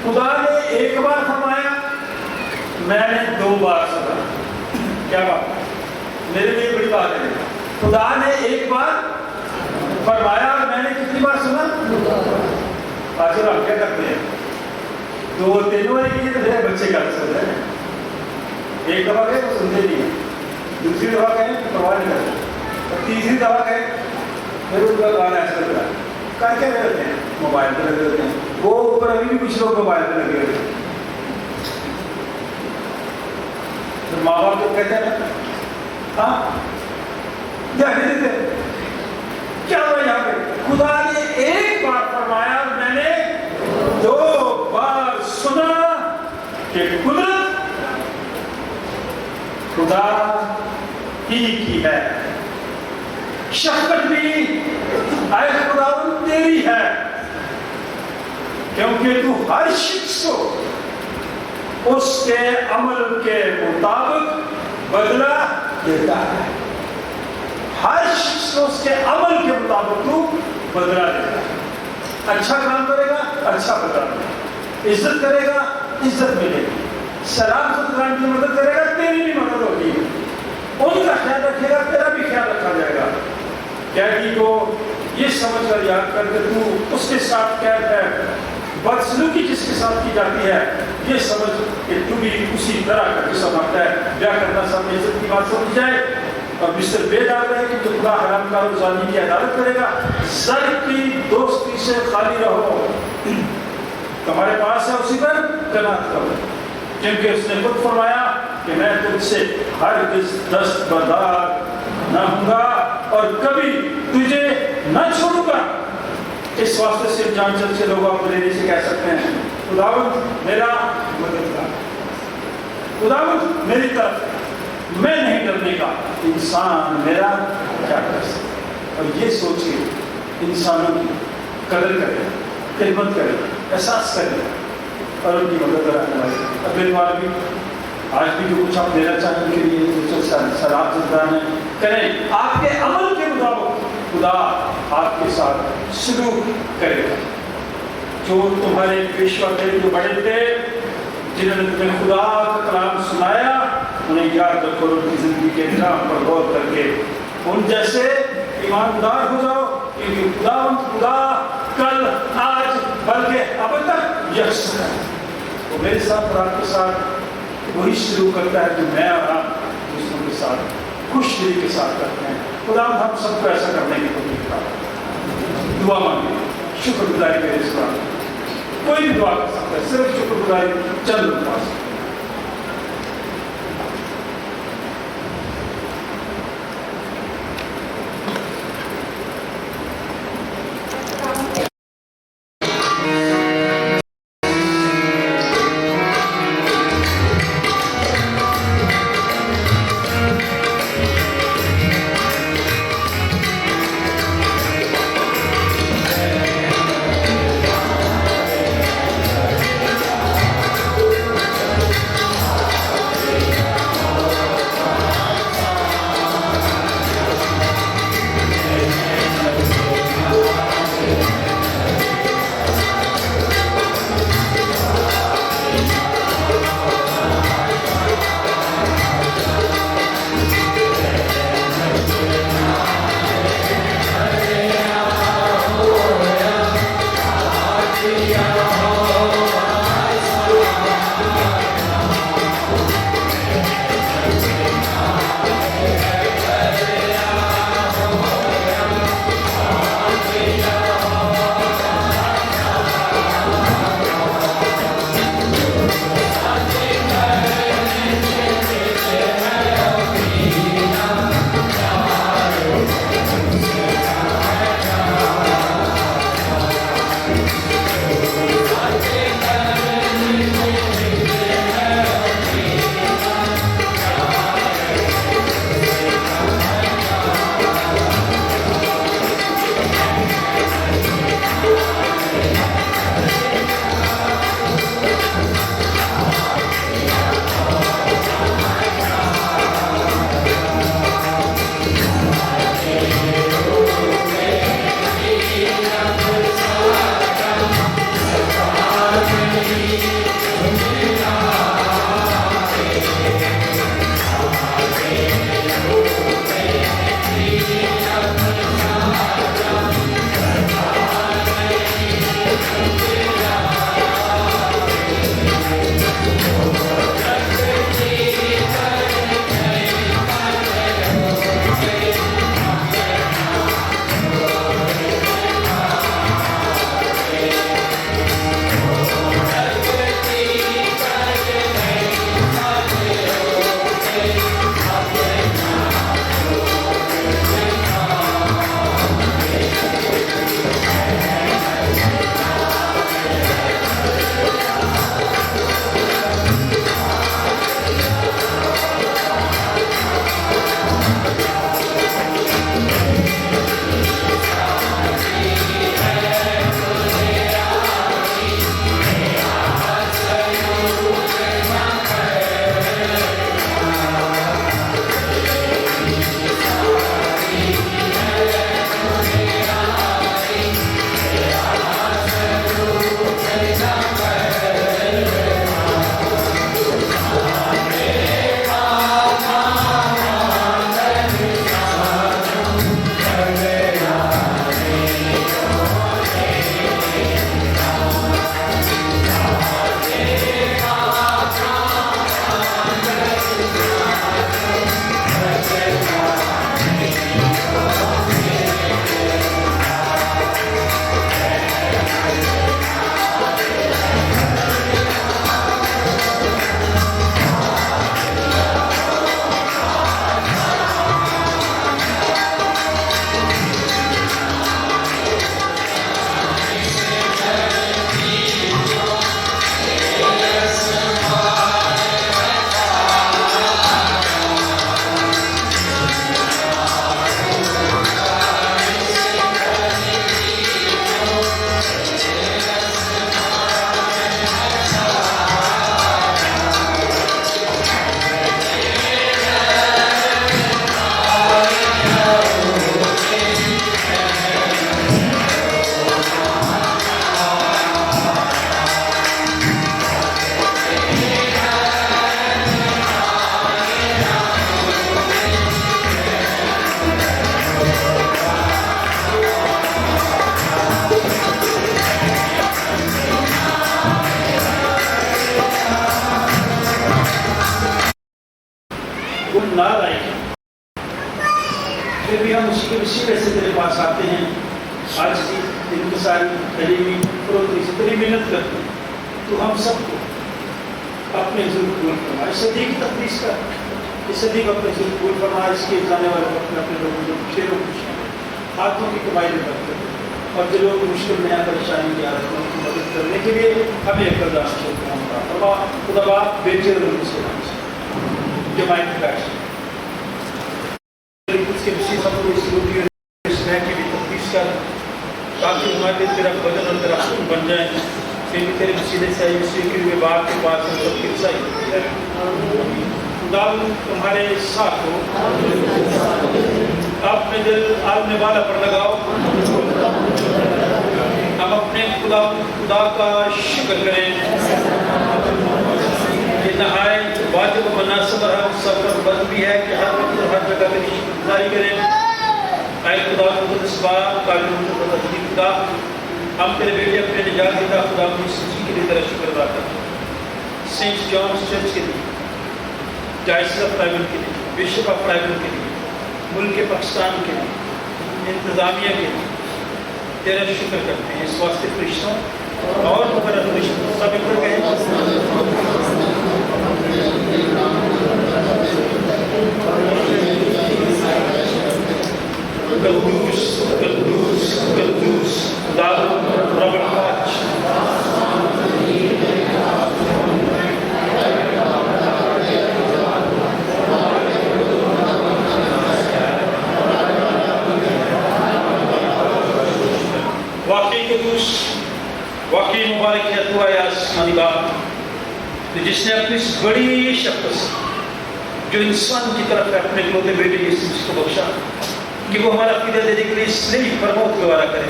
खुदा ने एक बार फरमाया, मैंने 2 बार सुना। क्या बात? मेरे लिए बड़ी बात है। खुदा ने एक बार फरमाया और मैंने कितनी बार सुना? आजकल हम क्या करते हैं, 2-3 बार की तो मेरे बच्चे का सुन रहे हैं, एक दफा कहे तो सुनते नहीं, दूसरी दफा कहे तो परवाह नहीं करते, और तीसरी दफा कहे फिर उनका गाना ऐसा लग रहा है, क्या क्या रहते हैं, मोबाइल पे लगे रहते हैं। वो ऊपर अभी भी कुछ लोग मोबाइल पे लगे रहते हैं। तो माँ बाप को कहते हैं ना, हाँ ध्यान देते, क्या हुआ यहाँ पे? खुदा ने एक बार फरमाया, मैंने 2 बार सुना कि कुदरत खुदा ही की है, शफकत भी आए खुदावंद तेरी है, क्योंकि तू हर शख्स को उसके अमल के मुताबिक बदला देता है। हर शख्स को उसके अमल के मुताबिक तू बदला देता है। अच्छा काम करेगा, अच्छा बदला मिलेगा, इज्जत करेगा, इज्जत मिलेगी, सलाम सुल्तान की मदद करेगा, तेरी भी मदद होगी, उनका ख्याल रखेगा, तेरा भी ख्याल रखा जाएगा। कैदी को ये समझ कर याद करके तू उसके साथ कैद है, बदसलूकी जिसके साथ की जाती है, ये समझ कि तू भी उसी तरह का जिसम आता है, ब्याह करना सब इज्जत की बात समझ जाए। और मिस्टर बेदाग है कि तो खुदा हराम का रोजानी की अदालत करेगा। सर की दोस्ती से खाली रहो, तुम्हारे पास है उसी पर कनात करो, क्योंकि उसने खुद फरमाया कि मैं तुझसे हरगिज़ दस्तबरदार न होऊंगा और कभी तुझे न छोड़ूंगा। इस वास्ते से जान चल से लोग अंग्रेजी से कह सकते हैं, खुदावंद मेरा मददगार, खुदावंद मेरी तरफ, मैं नहीं डरने का, इंसान मेरा क्या कर सकता। और ये सोच के इंसानों की कदर करें, खिदमत करें, एहसास करें और उनकी मदद करें। अब मेरे बारे भी आज भी जो कुछ आप देना चाहें उनके लिए सलाह सुल्तान करें, आपके अमल के मुताबिक खुदा आपके साथ सलूक करेगा। जो तुम्हारे पेशवा थे, जो बड़े थे, जिन्होंने तुम्हें खुदा का कलाम सुनाया, उन्हें याद रखो, उनकी जिंदगी के निजाम पर गौर करके उन जैसे ईमानदार हो जाओ, क्योंकि खुदा कल आज बल्कि अब तक यकसा है। तो मेरे साथ और आपके साथ वही शुरू करता है जो मैं और आप दूसरों के साथ खुश दिली के साथ करते हैं। खुदा हम सबको ऐसा करने की कोशिश करें। दुआ मांगे, शुक्रगुजारी करें इस बात, कोई भी दुआ कर सकता है, सिर्फ शुक्रगुजारी चंद पास। फिर भी हम उसी के वसीले से तेरे पास आते हैं। आज की इंतसारी करीबी फरोती से तेरी मिन्नत करते हैं, तो हम सबको अपने जुल्म पूर्ण फरमा, इस सदी की तकदीस कर, इस सदी को अपने जुल्म पूर्ण फरमा, इसके जाने वाले वक्त अपने लोगों को शेरों हाथों की कमाई में करते हैं, और जो लोग मुश्किल में या परेशानी की हालत में उनकी मदद करने के लिए हमें एक करदार फरमा। खुदा बाप बेचे और मुसलमान जमायत का उसके विशेष हमको इस रोटी और इस स्नेह की भी तकदीस कर, ताकि हमारे लिए तेरा बदन और तेरा खून बन जाए। फिर भी तेरे वसीले से आई स्वीकृत हुए बाप के पास हम सब की ईसाई होती है। खुदा तुम्हारे साथ हो, अपने दिल आलने वाला पर लगाओ। हम अपने खुदा का शुक्र करें कि नहाए वाजिब मुनासिब और हम सब पर बंद भी है कि हर जगह तेरी शुक्रगुजारी करें। ऐ खुदा मुक़द्दस बाप काबिल खुदा, हम तेरे बेटे अपने निजात खुदा यीशु के लिए तेरा शुक्र अदा करते हैं। सेंट जॉन्स चर्च के लिए, जायसा प्राइवेट के लिए, बिशप ऑफ प्राइवेट के लिए, मुल्क पाकिस्तान के लिए, इंतज़ामिया के लिए तेरा शुक्र करते हैं। इस वास्ते फरिश्तों और मुकर्रर फरिश्तों सब एक कहें कद्दूस कद्दूस कद्दूस खुदावंद रब्बुल आलमीन। वाकई मुबारक है तू आया आसमानी बाप, तो जिसने अपनी इस बड़ी शक्ति से जो इंसान की तरफ अपने इकलौते बेटे यीशु को बख्शा कि वो हमारा अक़ीदा देने के लिए इसलिए फरमौत गवारा करे।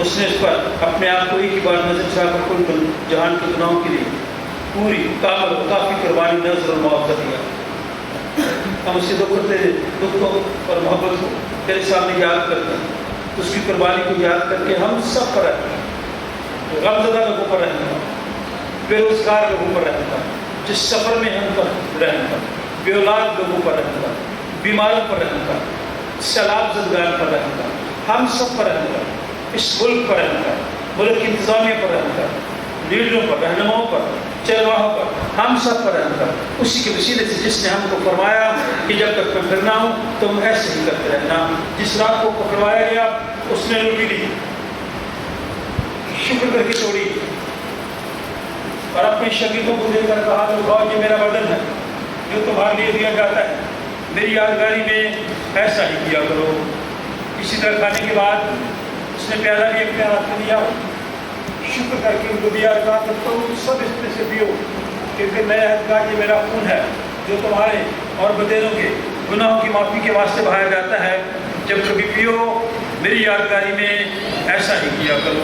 उसने इस पर अपने आप को एक ही बार नजर चाहकर कुल जहान के गुनाहों के लिए पूरी कामल काफ़ी कुर्बानी नजर और मुआवजा दिया। हम उससे दुखों और मोहब्बत को तेरे सामने याद करते हैं, उसकी कुर्बानी को याद करके हम सब पर गमज़दा लोगों पर रहना, बेरोजगार लोगों पर रहना, जिस सफ़र में हम पर रहना, बेऔलाद लोगों पर रहना, बीमारों पर रहना, सैलाब ज़दगार पर रहना, हम सब पर रहना, इस मुल्क पर रहना, मुल्क की इंतज़ामिया पर रहना, लीडरों पर, रहनुमाओं पर, चरवाहों पर, हम सब पर रहना। उसी के वसीले से जिसने हमको फरमाया कि जब तक मैं फिरना हूँ तुम ऐसे ही करते रहना। जिस रात को पकड़वाया गया उसने रोटी ली, शुक्र करके तोड़ी और अपने शकीलों को देकर कहा तो भाव ये मेरा बदन है जो तुम्हारे लिए दिया जाता है, मेरी यादगारी में ऐसा ही किया करो। इसी तरह खाने के बाद उसने प्याला भी अपने हाथ में लिया, शुक्र करके उनको दिया, कहा कि तुम सब इसमें से पियो, क्योंकि मैं यादगार ये मेरा खून है जो तुम्हारे और बदेरों के गुनाहों की माफ़ी के वास्ते बहाया जाता है। जब कभी पियो मेरी यादगारी में ऐसा ही किया करो।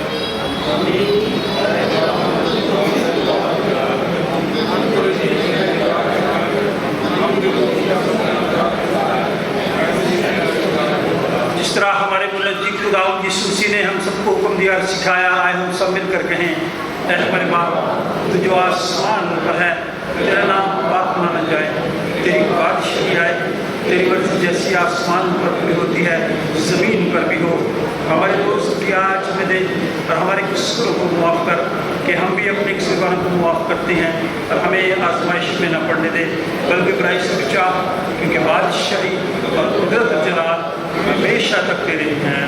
जिस तरह हमारे मुल्क खुदावंद यीशु ने हम सबको हुक्म दिया और सिखाया, आए हम सब मिलकर कहें, ऐ हमारे बाप तो जो आसमान पर है तेरा नाम पाक माना जाए, तेरी बादशाही आए, तेरी मर्जी जैसी आसमान पर भी होती है ज़मीन पर भी हो। हमारे दोस्त की आज हमें दे और हमारे कसूरों को मुआफ़ कर कि हम भी अपने कसूरों को मुआफ़ करते हैं, और हमें आजमाइश में न पड़ने दे बल्कि बुराई से बचा, क्योंकि बादशाही और कुदरत और जलाल हमेशा तक तेरे हैं।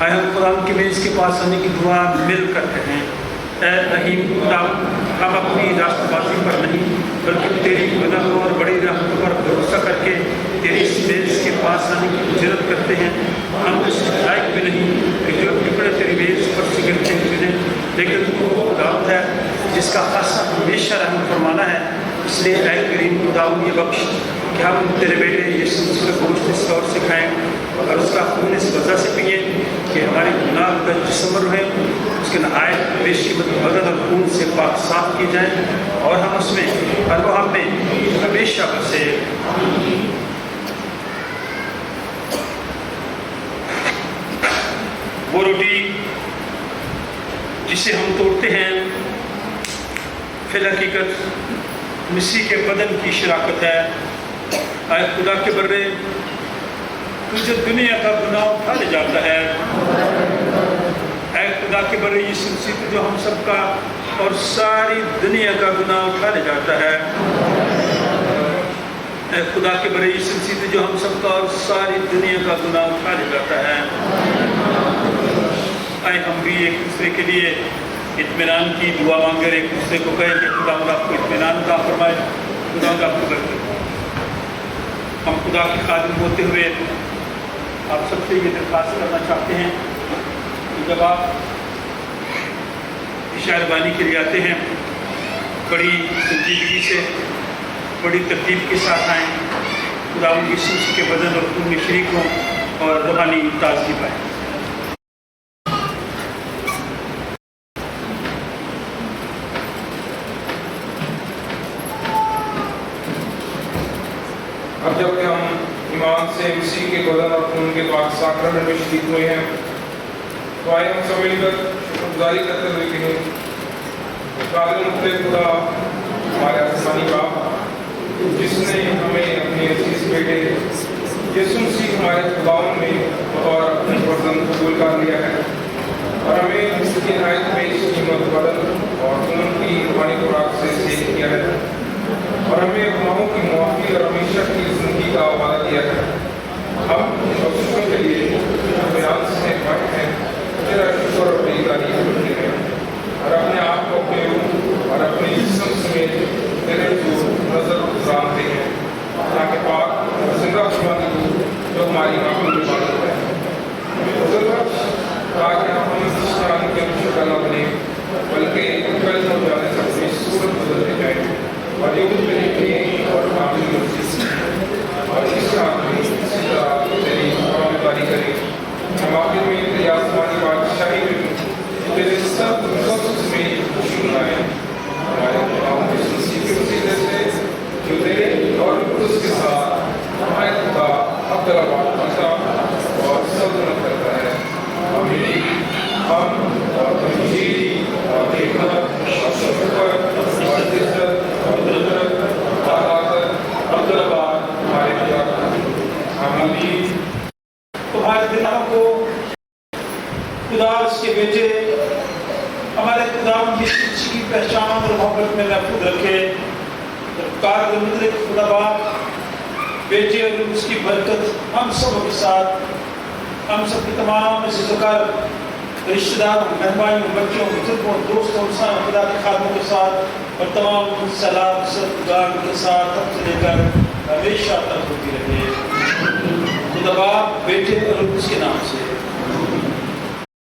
आए हम कुरान की मेज़ के पास आने की दुआ मिल कर कहें, ऐ रहीम खुदा, हम अपनी रास्तबाजी पर नहीं बल्कि तेरी गुनाह और बड़ी रहमत पर भरोसा करके तेरी इस मेज़ के पास आने की जरूरत करते हैं। हम उस लायक भी नहीं कि जो टुकड़े तेरी मेज़ पर से गिरते हैं, लेकिन तुमको खुदावंद है जिसका खासा हमेशा रहम फरमाना है। इसलिए ऐ करीम खुदावंद ये बख्श कि हम तेरे बेटे यीशु मसीह का गोश्त इस तौर से खाएँ और उसका खून इस वजह से पिए कि हमारे गुनाह का जिस्म रहे, उसके नहायत बेशकीमत बदन और खून से पाक साफ की जाए और हम उसमें अल्लाह में हमेशा बसे। वो रोटी जिसे हम तोड़ते हैं फिल हकीकत मसीह के बदन की शराकत है। आए खुदा के बर्रे तुझे दुनिया का गुनाह उठा ले जाता है। ऐ खुदा के बड़े यीशु मसीह जो हम सबका और सारी दुनिया का गुनाह उठा ले जाता है। ऐ खुदा के बड़े यीशु मसीह जो हम सबका और सारी दुनिया का गुनाह उठा ले जाता है। आए हम भी एक दूसरे के लिए इत्मीनान की दुआ मांगे, एक दूसरे को कहें कि खुदा आपको इत्मीनान का फरमाए, खुदा आपको बरकत। हम खुदा के खादिम होते हुए आप सबसे ये दरख्वास्त करना चाहते हैं कि जब आप शायरबानी के लिए आते हैं बड़ी संजीदगी से, बड़ी तरतीब के साथ आएँ, खुदा उनकी सूची के बदन और खून में शरीक हों और रूहानी ताज़गी पाएँ। अब जबकि हम ईमान से मसीह के बदन और खून के पाक साक्रामेंट में शरीक हुए हैं, तो आइए हम सब मिलकर शुक्रगुजारी करते हुए कहें, कादिर मुख्तलिफ खुदा हमारे आसमानी बाप, जिसने हमें अपने अजीज बेटे यीशु मसीह हमारे खुदावन में और अपने फर्जंद कबूल कर लिया है और हमें उसकी नहायत में इस कीमत बदन और खून की रूहानी खुराक से सेव किया है और हमें गुनाहों की मुआफ़ी और हमेशा की ज़िंदगी का वादा दिया है। हम इन बख्शिशों के लिए बयान से पाए हैं, तेरा शुक्र और तेरी तारीफ करते हैं और अपने आप को अपने रूह और अपने जिस्म समेत तेरे जो नजर गुजारते हैं, ताकि पाक और जिंदा खुदावंद जो हमारी आंखों में इबादत है, ताकि हम इस शान के मुशक्कल न बने, बल्कि कल हो जाने तक अपनी सूरत बदलते जाएं और ये कुछ लिखी और कामिल मसीह और इस रात में इसी तरह तेरी कामगारी करें। हम आखिर में तेरी आसमानी बादशाही में तेरे सब में खुशी मनाएं, हमारे खुदा यीशु मसीह के वसीले से जो तेरे और उसके साथ हमारे खुदा अब्दुल्लाह करता और सल्तनत करता है। आमीन। हम और तमजीद और हिकमत और शुक्र और इज्जत और कुदरत और आदत अब्दुल्लाह हमारे खुदा को। आमीन। तुम्हारे दिलों को खुदा उसके बेटे हमारे खुदा यीशु मसीह की पहचान और मोहब्बत में महफूज रखे। खुदा बाप बेटे और उसकी बरकत हम सब के साथ, हम सब के तमाम इज़्ज़तकार रिश्तेदारों, मेहमानों, बच्चों, बुजुर्गों, दोस्तों, खुदा के खादमों के साथ और तमाम सलाम सत्कार के साथ अब से लेकर हमेशा तक होती रहे। खुदा बाप बेटे और उसके नाम से